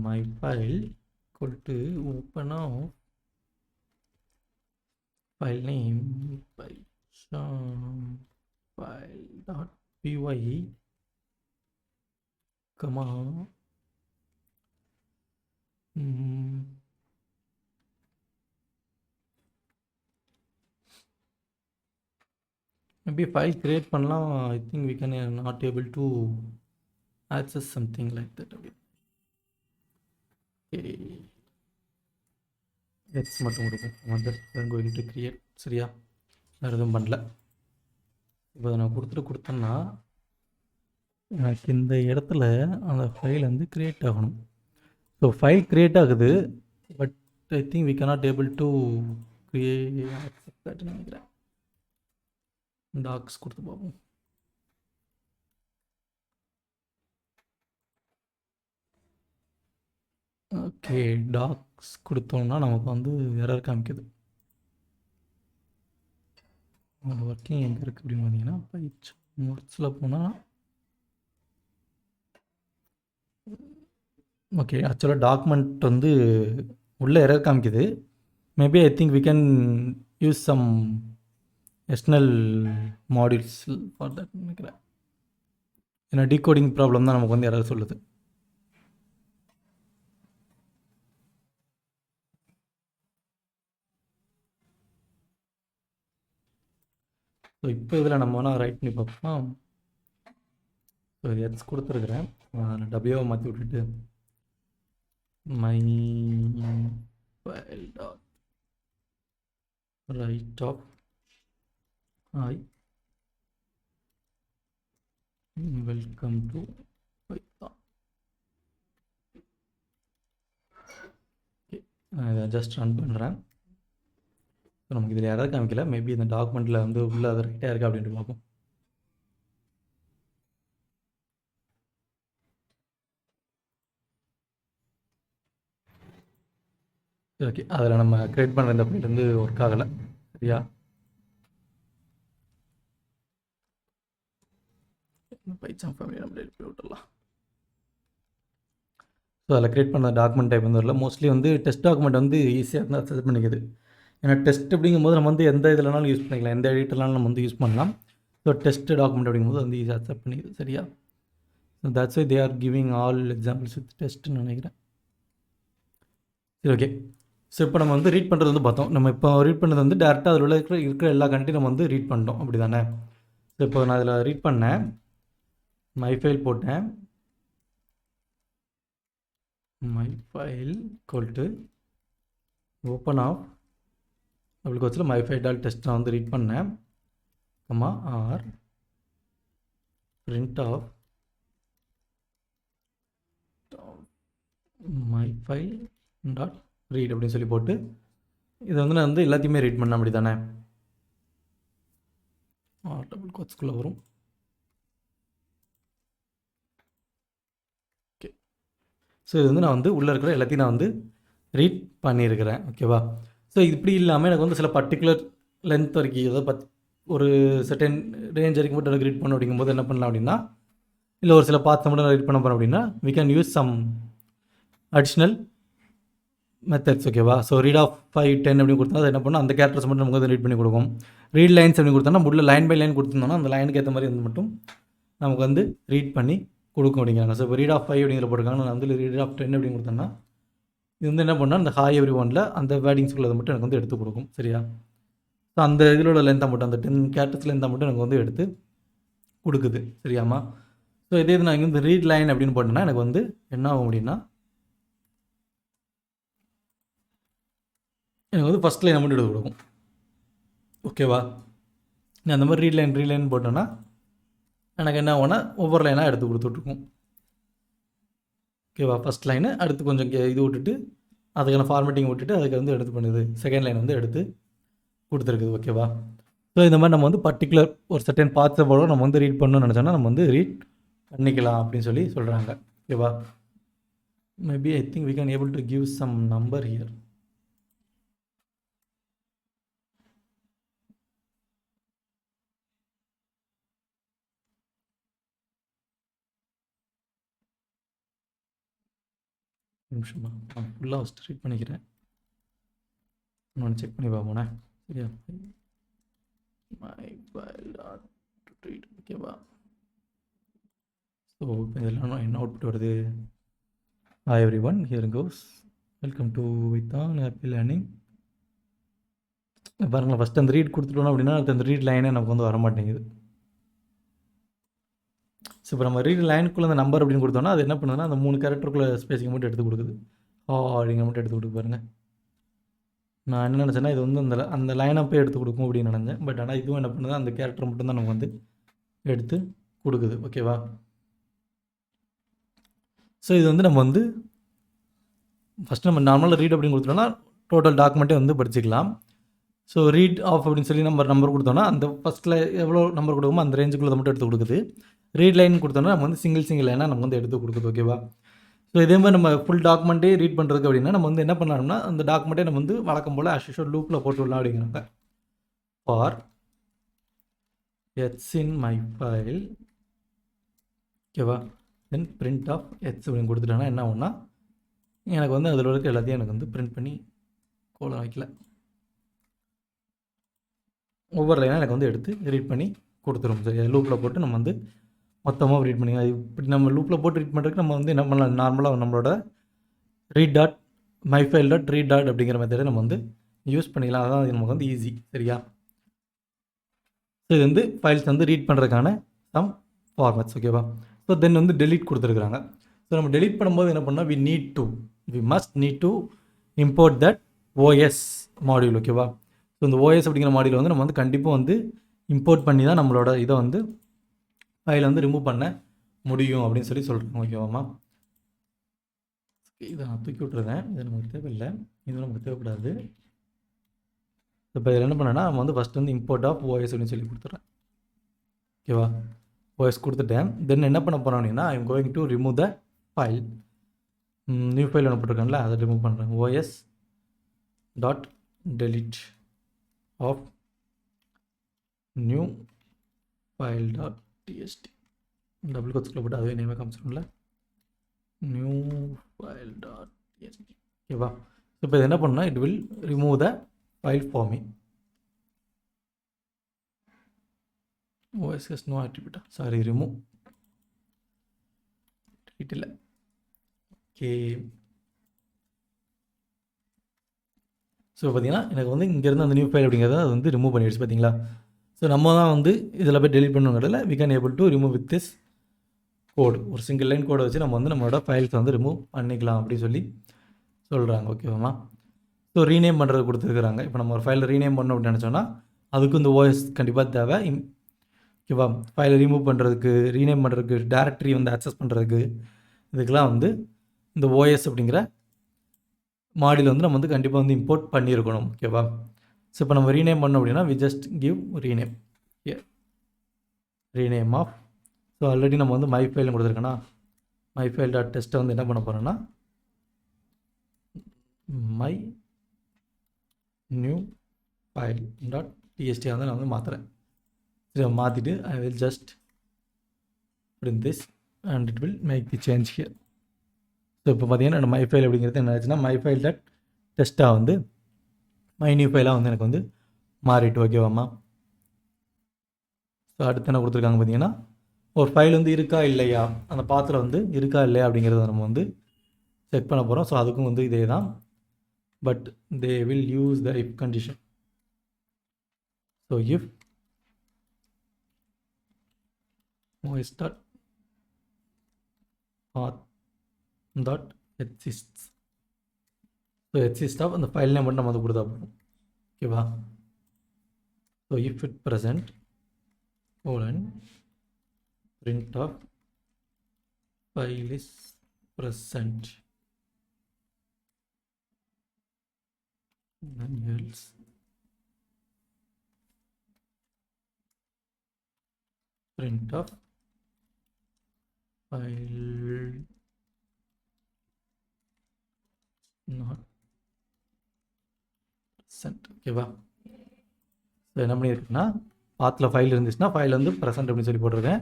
மை ஃபைல் கொடுத்து open of file name python file.py comma maybe file create பண்ணலாம். I think we can not able to access something like that அப்படி. எக்ஸ் மட்டும் கொடுக்கும். Just going to create. சரியா, வேறு எதுவும் பண்ணல. இப்போ நான் கொடுத்தேன்னா எனக்கு இந்த இடத்துல அந்த ஃபைல் வந்து க்ரியேட் ஆகணும். ஸோ ஃபைல் க்ரியேட் ஆகுது, but I think we cannot able to create நினைக்கிறேன். டாக்ஸ் கொடுத்து பார்ப்போம். ஓகே, டாக்ஸ் கொடுத்தோம்னா நமக்கு வந்து எரர் காமிக்குது. அது ஒர்க்கிங் எங்கே இருக்குது அப்படின்னு பார்த்தீங்கன்னா பயிற்சி மோட்ஸில் போனால் ஓகே. ஆக்சுவலாக டாக்குமெண்ட் வந்து உள்ள எரர் காமிக்குது. Maybe I think we can use some external modules for that நினைக்கிறேன். ஏன்னா டீகோடிங் ப்ராப்ளம் தான் நமக்கு வந்து எரர் சொல்லுது. ஸோ இப்போ இதில் நம்ம வேணால் ரைட் பண்ணி பார்ப்போம். ஸோ இது எக்ஸ் கொடுத்துருக்குறேன். டபிள்யூவை மாற்றி விட்டுட்டு my file dot write of hi welcome to Python. Okay, நான் இதை ஜஸ்ட் ரன் பண்ணுறேன். ஸோ நமக்கு இதில் யாராவது காமிக்கல. மேபி இந்த டாக்குமெண்ட்டில் வந்து உள்ளே அது ரைட்டாக இருக்கா அப்படின்ட்டு பார்ப்போம். ஓகே, அதில் நம்ம க்ரியேட் பண்ணுற இந்த ஃபைல் வந்து ஒர்க் ஆகலை. சரியா, பைத்தான் ஃபேமிலி நம்ம டெலிட் பண்ணி விட்டுடலாம். ஸோ அதில் க்ரியேட் பண்ண டாக்குமெண்ட் டைப் வந்து வரல. மோஸ்ட்லி வந்து டெஸ்ட் டாக்குமெண்ட் வந்து ஈஸியாக இருந்தால் அக்சஸ் பண்ணிக்குது. ஏன்னா டெஸ்ட் அப்படிங்கும்போது நம்ம வந்து எந்த இதில்னாலும் யூஸ் பண்ணிக்கலாம், எந்த எடிட்டர்னாலும் நம்ம வந்து யூஸ் பண்ணலாம். ஸோ டெஸ்ட் டாக்குமெண்ட் அப்படிங்கும்போது வந்து ஈஸியாக அக்செப்ட் பண்ணிக்குது. சரியா, so that's why they are giving all examples with டெஸ்ட்னு நினைக்கிறேன். சரி, ஓகே. ஸோ இப்போ நம்ம வந்து ரீட் பண்ணுறது வந்து பார்த்தோம். நம்ம இப்போ ரீட் பண்ணது வந்து டேரெக்டாக அதில் இருக்கிற எல்லா கண்ட்டையும் நம்ம வந்து ரீட் பண்ணிட்டோம், அப்படி தானே. ஸோ இப்போ நான் அதில் ரீட் பண்ணேன், மை ஃபைல் போட்டேன். My file equal to open of அப்படி கோச்சில் மை ஃபைல் டாட் டெஸ்ட் நான் வந்து ரீட் பண்ணேன், comma r print of my file dot read அப்படின்னு சொல்லி போட்டு இதை வந்து நான் வந்து எல்லாத்தையுமே ரீட் பண்ணேன், அப்படி தானே. டபுள் கோட்ஸ்குள்ளே வரும். ஓகே, ஸோ இது வந்து நான் வந்து உள்ளே இருக்கிற எல்லாத்தையும் நான் வந்து ரீட் பண்ணியிருக்கிறேன். ஓகேவா. ஸோ இப்படி இல்லாமல் எனக்கு வந்து சில பர்டிகுலர் லென்த் வரைக்கும், ஏதாவது ஒரு செர்டன் ரேஞ்ச் வரைக்கும் மட்டும் எனக்கு ரீட் பண்ணணும் அப்படிங்கும்போது என்ன பண்ணலாம் அப்படின்னா, இல்லை ஒரு சில பார்ட்ஸை மட்டும் ரீட் பண்ண போகிறோம் அப்படின்னா we can use some additional methods. ஓகேவா. ஸோ ரீட் ஆஃப் 5, 10 அப்படின்னு கொடுத்தா அது என்ன பண்ணணும், அந்த கேரக்டர்ஸ் மட்டும் நமக்கு வந்து ரீட் பண்ணி கொடுக்கும். ரீட் லைன்ஸ் அப்படின்னு கொடுத்தோம்னா உள்ள லைன் பை லைன் கொடுத்துருந்தோம்னா அந்த லைனுக்கு ஏற்ற மாதிரி வந்து மட்டும் நமக்கு வந்து ரீட் பண்ணி கொடுக்கும் அப்படிங்கிறாங்க. ஸோ இப்போ ரீட் ஆஃப் 5 அப்படிங்கிற போட்டிருக்காங்க. நான் வந்து ரீட் ஆஃப் 10 அப்படின்னு கொடுத்தேன்னா இது வந்து என்ன பண்ணால் அந்த ஹாய் எவ்ரி ஒனில் அந்த வேர்டிங்ஸ் உள்ளதை மட்டும் எனக்கு வந்து எடுத்து கொடுக்கும். சரியா, ஸோ அந்த இதோட லென்த்தை மட்டும், அந்த 10 கேரக்டர்ஸ் லென்த்தை மட்டும் எனக்கு வந்து எடுத்து கொடுக்குது. சரியாமா. ஸோ இதே இது நான் இங்கே வந்து ரீட் லைன் அப்படின்னு போட்டேன்னா எனக்கு வந்து என்ன ஆகும் அப்படின்னா எனக்கு வந்து ஃபஸ்ட் லைனை மட்டும் எடுத்து கொடுக்கும். ஓகேவா. நான் அந்த மாதிரி ரீட் லைன் போட்டேன்னா எனக்கு என்ன ஆகும்னா ஒவ்வொரு லைனாக எடுத்து கொடுத்துட்ருக்கும். ஓகேவா. ஃபஸ்ட் லைனு அடுத்து கொஞ்சம் இது விட்டுட்டு அதுக்கான ஃபார்மேட்டிங் விட்டுட்டு அதுக்கு வந்து எடுத்து பண்ணுது, செகண்ட் லைன் வந்து எடுத்து கொடுத்துருக்குது. ஓகேவா. ஸோ இந்த மாதிரி நம்ம வந்து பர்டிகுலர் ஒரு செர்டன் பார்ட்ஸை போல நம்ம வந்து ரீட் பண்ணணும்னு நினச்சோன்னா நம்ம வந்து ரீட் பண்ணிக்கலாம் அப்படின்னு சொல்லி சொல்கிறாங்க. ஓகேவா. Maybe I think we can able to give some number here. நிமிஷமா நான் ஃபுல்லாக ஃபஸ்ட்டு ரீட் பண்ணிக்கிறேன், நான் செக் பண்ணி பார்ப்போனே. சரியா, மை ஃபைல் டாட் ரீட். ஓகேவா. ஸோ இப்போ இதெல்லாம் என்ன அவுட்புட் வருது, hi everyone, here goes, welcome to Python happy learning. பாருங்களேன், ஃபஸ்ட்டு அந்த ரீட் கொடுத்துட்டோம் அப்படின்னா அடுத்து அந்த ரீட் லைனே நமக்கு வந்து வர மாட்டேங்குது. ஸோ இப்போ நம்ம ரீட் லைனுக்குள்ளே அந்த நம்பர் அப்படின்னு கொடுத்தோம்னா அது என்ன பண்ணுதுன்னா அந்த 3 கேரக்டருக்குள்ளே ஸ்பேஸிங் மட்டும் எடுத்து கொடுக்குது. அப்படிங்கிற மட்டும் எடுத்து கொடுக்கு பாருங்கள். நான் என்ன நினச்சேன்னா இது வந்து அந்த லைனை போய் எடுத்து கொடுக்கும் அப்படின்னு நினச்சேன். பட் ஆனால் இதுவும் என்ன பண்ணுது, அந்த கேரக்டர் மட்டும் தான் நமக்கு வந்து எடுத்து கொடுக்குது. ஓகேவா? ஸோ இது வந்து நம்ம வந்து ஃபஸ்ட்டு நம்ம நார்மலாக ரீட் அப்படின்னு கொடுத்துட்டோம்னா டோட்டல் டாக்குமெண்ட்டே வந்து படிச்சுக்கலாம். ஸோ ரீட் ஆஃப் அப்படின்னு சொல்லி நம்பர் கொடுத்தோன்னா அந்த ஃபஸ்ட்டில் எவ்வளோ நம்பர் கொடுக்குமோ அந்த ரேஞ்சுக்குள்ளே மட்டும் எடுத்து கொடுக்குது. ரீட் லைன் கொடுத்தோன்னா நம்ம வந்து சிங்கிள் லைனாக நமக்கு வந்து எடுத்து கொடுக்குது. ஓகேவா? ஸோ இதே மாதிரி நம்ம ஃபுல் டாக்குமெண்ட்டே ரீட் பண்ணுறதுக்கு அப்படின்னா நம்ம வந்து என்ன பண்ணலாம்னா அந்த டாக்குமெண்ட்டே நம்ம வந்து வழக்கம் போல் ஆஸ் யூஷுவல் லூப்பில் போட்டு விடலாம் அப்படிங்கிறாங்க. ஃபார் எட்ஸ் இன் மை ஃபைல், ஓகேவா, தென் பிரிண்ட் ஆஃப் எட்ஸ் அப்படின்னு கொடுத்துட்டோன்னா என்ன ஆகும்னா எனக்கு வந்து அதில் இருக்க எல்லாத்தையும் எனக்கு வந்து பிரிண்ட் பண்ணி கோலம் வைக்கல, ஒவ்வொரு லைனாக எனக்கு வந்து எடுத்து ரீட் பண்ணி கொடுத்துரும். சரி, லூப்பில் போட்டு நம்ம வந்து மொத்தமாக ரீட் பண்ணி இப்படி நம்ம லூப்பில் போட்டு ரீட் பண்ணுறதுக்கு நம்ம வந்து என்ன பண்ணலாம், நார்மலாக நம்மளோட read dot my file dot read dot அப்படிங்கிற மெத்தடை நம்ம வந்து யூஸ் பண்ணிக்கலாம். அதான் அது நமக்கு வந்து ஈஸி. சரியா? ஸோ இது வந்து ஃபைல்ஸ் வந்து ரீட் பண்ணுறதுக்கான சம் ஃபார்மேட்ஸ். ஓகேவா? ஸோ தென் வந்து டெலீட் கொடுத்துருக்குறாங்க. ஸோ நம்ம டெலீட் பண்ணும்போது என்ன பண்ணால் we must need to import that OS module. ஓகேவா? ஸோ இந்த ஓஎஸ் அப்படிங்கிற மாடியூல் வந்து நம்ம வந்து கண்டிப்பாக வந்து இம்போர்ட் பண்ணி தான் நம்மளோட இதை வந்து ஃபைலை வந்து ரிமூவ் பண்ண முடியும் அப்படின்னு சொல்லி சொல்கிறோம். ஓகேவாம்மா? இதை நான் தூக்கி விட்டுருந்தேன். இது நமக்கு தேவையில்லை, இது நமக்கு தேவைப்படாது. இப்போ இதில் என்ன பண்ணேன்னா நம்ம வந்து ஃபஸ்ட்டு வந்து இம்போர்ட் ஆஃப் ஓஎஸ் அப்படின்னு சொல்லி கொடுத்துட்றேன். ஓகேவா? ஓஎஸ் கொடுத்துட்டேன். தென் என்ன பண்ண போகிறோம் அப்படின்னா I am going to remove the file. New file ஒன்று போட்டிருக்கேன்ல அதை ரிமூவ் பண்ணுறேன். OS dot delete of new file dot TST double கோட்ஸ்குள்ளே போட்டு அதுவே நேமே காமிச்சிடும்ல, நியூ ஃபைல் டாட் டிஎஸ்டி. ஓகேவா? இப்போ இது என்ன பண்ணால் it will remove the file for me. ஓஎஸ்எஸ் நோ ஆக்டிவிட்டா, சாரி, ரிமூவ் இல்லை. ஓகே. ஸோ பார்த்தீங்கன்னா எனக்கு வந்து இங்கேருந்து அந்த நியூ ஃபைல் அப்படிங்கிறத அது வந்து ரிமூவ் பண்ணிடுச்சு. பார்த்தீங்களா? ஸோ நம்ம தான் வந்து இதில் போய் டெலிட் பண்ணுங்கிறதுல we can able to remove with this code. ஒரு சிங்கிள் லைன் கோடை வச்சு நம்ம வந்து நம்மளோட ஃபைல்ஸை வந்து ரிமூவ் பண்ணிக்கலாம் அப்படின்னு சொல்லி சொல்கிறாங்க. ஓகேவாம்மா? ஸோ ரீநேம் பண்ணுறது கொடுத்துருக்குறாங்க. இப்போ நம்ம ஒரு ஃபைலை ரீநேம் பண்ணோம் அப்படின்னு நினச்சோன்னா அதுக்கு இந்த ஓஎஸ் கண்டிப்பாக தேவை. ஓகேவா? ஃபைலை ரிமூவ் பண்ணுறதுக்கு, ரீநேம் பண்ணுறதுக்கு, டேரக்டரி வந்து ஆக்சஸ் பண்ணுறதுக்கு, இதுக்கெலாம் வந்து இந்த ஓஎஸ் அப்படிங்கிற மாடியில் வந்து நம்ம வந்து கண்டிப்பாக வந்து இம்போர்ட் பண்ணியிருக்கணும். ஓகேவா? ஸோ இப்போ நம்ம ரீநேம் பண்ணோம் அப்படின்னா we just give rename, rename of. So already நம்ம வந்து மை ஃபைல் கொடுத்துருக்கோன்னா மை ஃபைல் டாட் டெஸ்ட்டை வந்து என்ன பண்ண போகிறோன்னா my new file dot TST வந்து நான் வந்து மாற்றுறேன். சரி, மாற்றிட்டு I will just print this and it will make the change here. So இப்போ பார்த்தீங்கன்னா என்னோட மை ஃபைல் அப்படிங்கிறது என்ன ஆச்சுன்னா மை ஃபைல் டாட் டெஸ்ட்டாக வந்து மை நியூ ஃபைலாக வந்து எனக்கு வந்து மாறிட்டு. ஓகேவாம்மா? ஸோ அடுத்து என்ன கொடுத்துருக்காங்க பார்த்தீங்கன்னா ஒரு ஃபைல் வந்து இருக்கா இல்லையா, அந்த பாத்தில் வந்து இருக்கா இல்லையா அப்படிங்கிறத நம்ம வந்து செக் பண்ண போகிறோம். ஸோ அதுக்கும் வந்து இதே தான், but they will use the if condition. So if OS dot path dot exists. So exist of அந்த ஃபைல் நேம் மட்டும் நம்ம வந்து கொடுத்தா போதும். ஓகேவா? So if it present colon print of file is present, then else print of file not present. ஓகேவா? ஸோ என்ன பண்ணியிருக்குன்னா பாத்தில் ஃபைல் இருந்துச்சுன்னா ஃபைல் வந்து ப்ரெசென்ட் அப்படின்னு சொல்லி போட்டிருக்கேன்.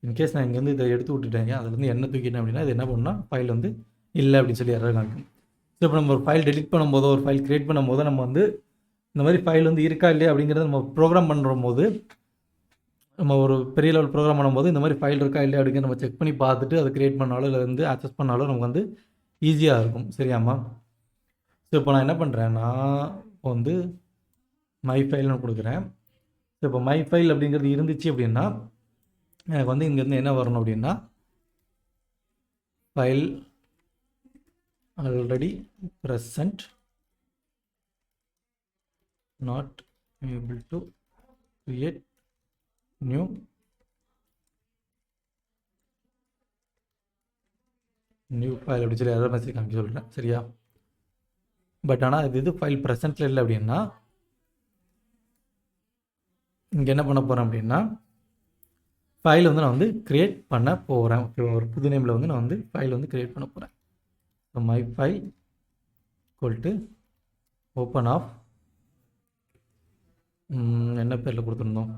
இன்கேஸ் நான் இங்கேருந்து இதை எடுத்து விட்டுட்டேங்க, அதுலேருந்து என்ன தூக்கிட்டேன் அப்படின்னா இது என்ன பண்ணால் ஃபைல் வந்து இல்லை அப்படின்னு சொல்லி எரர் காமிக்கும். ஸோ இப்போ நம்ம ஒரு ஃபைல் டெலிட் பண்ணும்போதோ ஒரு ஃபைல் க்ரியேட் பண்ணும்போதோ நம்ம வந்து இந்த மாதிரி ஃபைல் வந்து இருக்கா இல்லையா அப்படிங்கிறத நம்ம ப்ரோக்ராம் பண்ணுற போது, நம்ம ஒரு பெரிய லெவல் ப்ரோக்ராம் பண்ணும்போது இந்த மாதிரி ஃபைல் இருக்கா இல்லையா அப்படிங்கிற நம்ம செக் பண்ணி பார்த்துட்டு அதை க்ரியேட் பண்ணாலும் இல்லை வந்து ஆக்சஸ் பண்ணாலும் நமக்கு வந்து ஈஸியாக இருக்கும். சரியாம்மா? ஸோ இப்போ நான் என்ன பண்ணுறேன்னா இப்போ வந்து மை ஃபைல்னு கொடுக்குறேன். ஸோ இப்போ மை ஃபைல் அப்படிங்கிறது இருந்துச்சு அப்படின்னா எனக்கு வந்து இங்கேருந்து என்ன வரணும் அப்படின்னா file already present not able to create new file அப்படி சொல்லி எரர் மெசேஜ் காமிக்க சொல்கிறேன். சரியா? பட் ஆனால் இது ஃபைல் ப்ரெசென்ட்டில் இல்லை அப்படின்னா இங்கே என்ன பண்ண போகிறேன் அப்படின்னா ஃபைல் வந்து நான் வந்து க்ரியேட் பண்ண போகிறேன். ஓகே, ஒரு புது நேமில் வந்து நான் வந்து ஃபைல் வந்து க்ரியேட் பண்ண போகிறேன். So my file equal to open of என்ன பேரில் கொடுத்துருந்தோம்,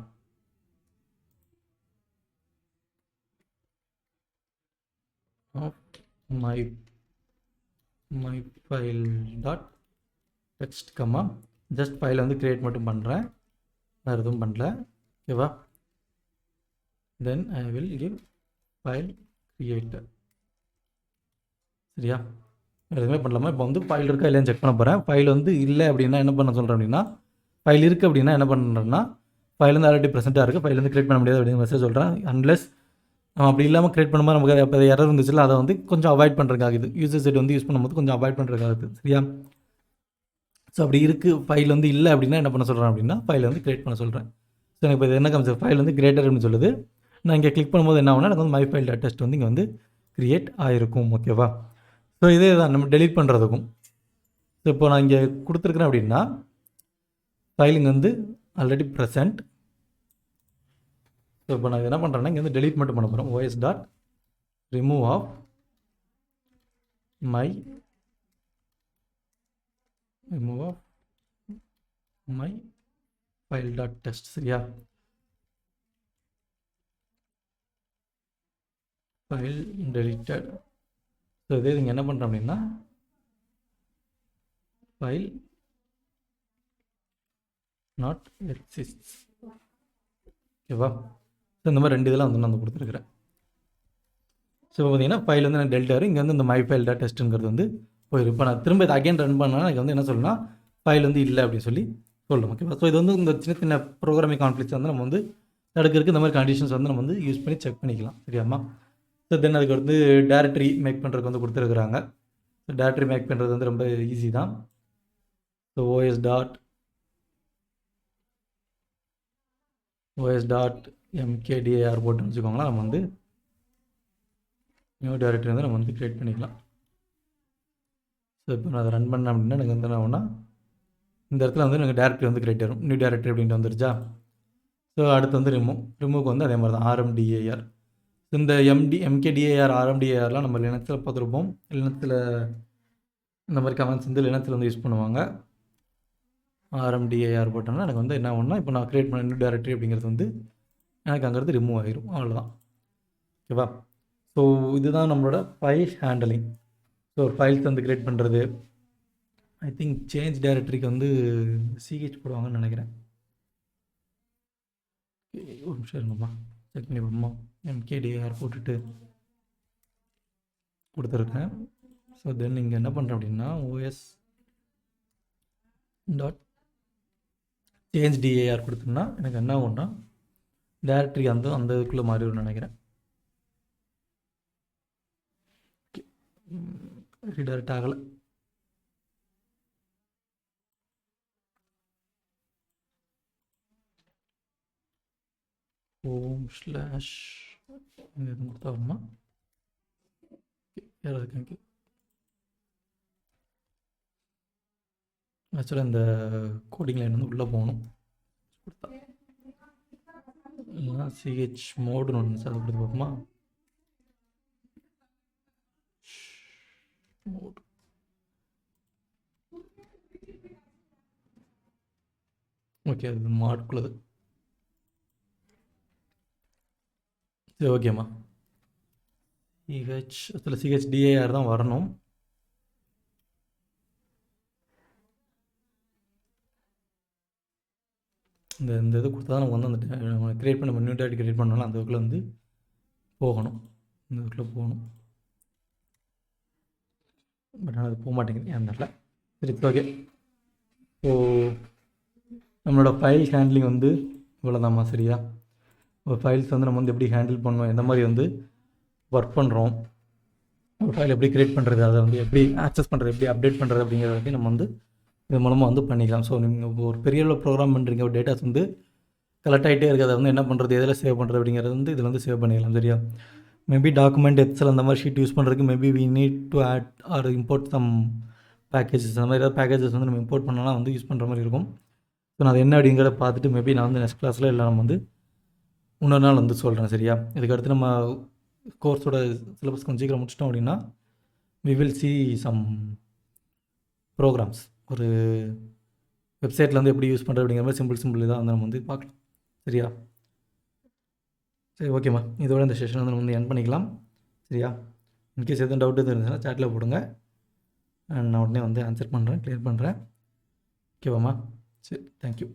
my file dot text comma just ஃபைலை வந்து க்ரியேட் மட்டும் பண்ணுறேன், வேறு எதுவும் பண்ணல. ஓகேவா? Then I will give file creator. சரியா? எதுவுமே பண்ணலாமா? இப்போ வந்து ஃபைல் இருக்கா இல்லைன்னு செக் பண்ண போகிறேன். ஃபைல் வந்து இல்லை அப்படின்னா என்ன பண்ண சொல்கிறேன் அப்படின்னா ஃபைல் இருக்குது அப்படின்னா என்ன பண்ணுறேன்னா ஃபைல் வந்து ஆல்ரெடி ப்ரெசென்ட்டாக இருக்குது, ஃபைல் வந்து க்ரியேட் பண்ண முடியாது அப்படின்னு மெசேஜ் சொல்கிறேன். அன்லெஸ் அப்படி இல்லாமல் க்ரியேட் பண்ணும்போது நமக்கு அப்போ எரர் இருந்துச்சுல அதை வந்து கொஞ்சம் அவாய்ட் பண்ணுறதுக்காக இது யூசர் சைட் வந்து யூஸ் பண்ணும்போது கொஞ்சம் அவாய்ட் பண்ணுறதுக்காக. சரியா? ஸோ அப்படி இருக்குது ஃபைல் வந்து இல்லை அப்படின்னா என்ன பண்ண சொல்கிறேன் அப்படின்னா ஃபைல் வந்து க்ரியேட் பண்ண சொல்கிறேன். ஸோ எனக்கு இப்போ இது என்ன காமிச்சு ஃபைல் வந்து கிரியேட்டர் அப்படின்னு சொல்லுது. நான் இங்கே கிளிக் பண்ணும்போது என்ன ஆகுனா எனக்கு வந்து மை ஃபைல் டாட் டெஸ்ட் வந்து இங்கே வந்து க்ரியேட் ஆகிருக்கும். ஓகேவா? ஸோ இதே தான் நம்ம டெலீட் பண்ணுறதுக்கும். ஸோ இப்போ நான் இங்கே கொடுத்துருக்குறேன் அப்படின்னா ஃபைலிங் வந்து ஆல்ரெடி ப்ரெசென்ட். ஸோ இப்போ நான் என்ன பண்ணுறேன்னா இங்கே வந்து டெலீட் மட்டும் பண்ண போகிறோம். OS dot remove of my file dot test. சரியா? File deleted. ஸோ இதே நீங்கள் என்ன பண்ணுறோம் அப்படின்னா ஃபைல் நாட் எக்ஸிஸ்ட். ஓகேவா? ஸோ இந்த மாதிரி 2 இதெல்லாம் வந்து நான் கொடுத்துருக்குறேன். ஸோ பார்த்தீங்கன்னா ஃபைல் வந்து நான் டெலிட்டாரு, இங்கே வந்து இந்த மை ஃபைல் டாட் டெஸ்ட்டுங்கிறது வந்து போயிடும். இப்போ நான் திரும்ப இதை அகைன் ரன் பண்ணால் எனக்கு வந்து என்ன சொல்லணும்னா ஃபைல் வந்து இல்லை அப்படின்னு சொல்லி சொல்லணும். ஓகேவா? ஸோ இது வந்து இந்த சின்ன சின்ன ப்ரோக்ராமிங் கான்ஃப்ளிக்ஸ் வந்து நம்ம வந்து தடுக்கிறதுக்கு இந்த மாதிரி கண்டிஷன்ஸ் வந்து நம்ம வந்து யூஸ் பண்ணி செக் பண்ணிக்கலாம். சரியாம்மா? ஸோ தென் அதுக்கு வந்து டேரக்டரி மேக் பண்ணுறதுக்கு வந்து கொடுத்துருக்குறாங்க. ஸோ டேரக்டரி மேக் பண்ணுறது வந்து ரொம்ப ஈஸி தான். ஸோ ஓஎஸ் டாட் எம்கேடிஏஆர் போட்டுன்னு வச்சுக்கோங்களேன், நம்ம வந்து நியூ டேரக்டரி வந்து நம்ம வந்து க்ரியேட் பண்ணிக்கலாம். ஸோ இப்போ நான் அதை ரன் பண்ணேன் அப்படின்னா எனக்கு வந்து என்ன ஆகும்னா இந்த இடத்துல வந்து எனக்கு டேரக்டரி வந்து க்ரியேட் ஆகும். நியூ டேரக்டரி அப்படின்ட்டு வந்துருச்சா? ஸோ அடுத்து வந்து ரிமூவ்க்கு வந்து அதே மாதிரி தான் ஆர்எம்டிஏஆர். இந்த எம்கேடிஏஆர் ஆர்எம்டிஏஆர்லாம் நம்ம லினக்ஸில் பார்த்துருப்போம். லினக்ஸில் இந்த மாதிரி கமெண்ட்ஸ் வந்து லினக்ஸில் வந்து யூஸ் பண்ணுவாங்க. ஆர்எம்டிஏஆர் போட்டோம்னா எனக்கு வந்து என்ன ஆகும்னா இப்போ நான் க்ரியேட் பண்ண நியூ டேரக்டரி அப்படிங்கிறது வந்து எனக்கு அங்கேருந்து ரிமூவ் ஆகிரும். அவ்வளோதான். ஓகேவா? ஸோ இதுதான் நம்மளோட ஃபைல் ஹேண்டலிங். ஸோ ஒரு ஃபைல்ஸ் வந்து க்ரியேட் பண்ணுறது. ஐ திங்க் சேஞ்ச் டேரக்டரிக்கு வந்து சிஹெச் போடுவாங்கன்னு நினைக்கிறேன். ஒரு நிமிஷம் இருங்கம்மா, செக் பண்ணி பார்ப்போம்மா. எம்கேடிஆர் போட்டுட்டு கொடுத்துருக்கேன். ஸோ தென் இங்கே என்ன பண்ணுறேன் அப்படின்னா ஓஎஸ் டாட் சேஞ்ச் டிஏஆர் கொடுத்தோம்னா எனக்கு என்ன ஆகும்னா டேரக்டரி அந்த இதுக்குள்ளே மாறிடும்னு நினைக்கிறேன். ரீடைரக்ட் ஆகலை. ஹோம் ஸ்லாஷ் எதுவும் கொடுத்தாருமா யாராவது இருக்கு. ஆக்சுவலாக இந்த கோடிங் லைன் வந்து உள்ளே போகணும். கொடுத்தா இல்லைனா சிஹெச் மோடுன்னு ஒன்று சார் கொடுத்து பார்ப்போமா? மோடு ஓகே, அது மாடுக்குள்ளது. சரி, ஓகேம்மா. சிஹெச் அதில் சிஹெச் டிஏஆர் தான் வரணும். இந்த இது கொடுத்தா தான் நமக்கு வந்து அந்த க்ரியேட் பண்ண நியூ டேரக்டரி க்ரியேட் பண்ணாலும் அந்த இதுக்குள்ளே வந்து போகணும். இந்த இதுக்குள்ளே போகணும். பட் ஆனால் அது போக மாட்டேங்குது ஏன் தெரியல. சரி, ஓகே. ஸோ நம்மளோட ஃபைல் ஹேண்ட்லிங் வந்து இவ்வளோதாம்மா, சரியா? ஒரு ஃபைல்ஸ் வந்து நம்ம வந்து எப்படி ஹேண்டில் பண்ணணும், எந்த மாதிரி வந்து ஒர்க் பண்ணுறோம், ஒரு ஃபைல் எப்படி க்ரியேட் பண்ணுறது, அதை வந்து எப்படி ஆக்சஸ் பண்ணுறது, எப்படி அப்டேட் பண்ணுறது அப்படிங்கிறத பற்றி நம்ம வந்து இது மூலமாக வந்து பண்ணிக்கலாம். ஸோ நீங்கள் ஒரு பெரிய அளவு ப்ரோக்ராம் பண்ணுறீங்க, ஒரு டேட்டாஸ் வந்து கலெக்ட் ஆகிட்டே இருக்குது, அதை வந்து என்ன பண்ணுறது, எதில் சேவ் பண்ணுறது அப்படிங்கிறது வந்து இதில் வந்து சேவ் பண்ணிக்கலாம், சரியா? மேபி டாக்குமெண்ட் எக்ஸல் அந்த மாதிரி ஷீட் யூஸ் பண்ணுறதுக்கு maybe we need to add or import some packages, அந்த மாதிரி ஏதாவது பேக்கேஜஸ் வந்து நம்ம இம்போர்ட் பண்ணலாம் வந்து யூஸ் பண்ணுற மாதிரி இருக்கும். ஸோ நான் அது என்ன அப்படிங்கிறத பார்த்துட்டு மேபி நான் வந்து நெக்ஸ்ட் கிளாஸில் இல்லை நம்ம வந்து இன்னொரு நாள் வந்து சொல்கிறேன், சரியா? இதுக்கடுத்து நம்ம கோர்ஸோட சிலபஸ் கொஞ்சம் சீக்கிரம் முடிச்சிட்டோம் அப்படின்னா we will see some programs, ஒரு வெப்சைட்டில் வந்து எப்படி யூஸ் பண்ணுறது அப்படிங்கிற மாதிரி சிம்பிள் இதாக வந்து நம்ம வந்து பார்க்கலாம், சரியா? சரி, ஓகேம்மா. இதோட இந்த செஷன் வந்து நம்ம வந்து என் பண்ணிக்கலாம், சரியா? இன்கேஸ் எதுவும் டவுட் எதுவும் இருந்துச்சுன்னா சேட்டில் போடுங்க, நான் உடனே வந்து ஆன்சர் பண்ணுறேன், க்ளியர் பண்ணுறேன். ஓகேவாம்மா? சரி, தேங்க்யூ.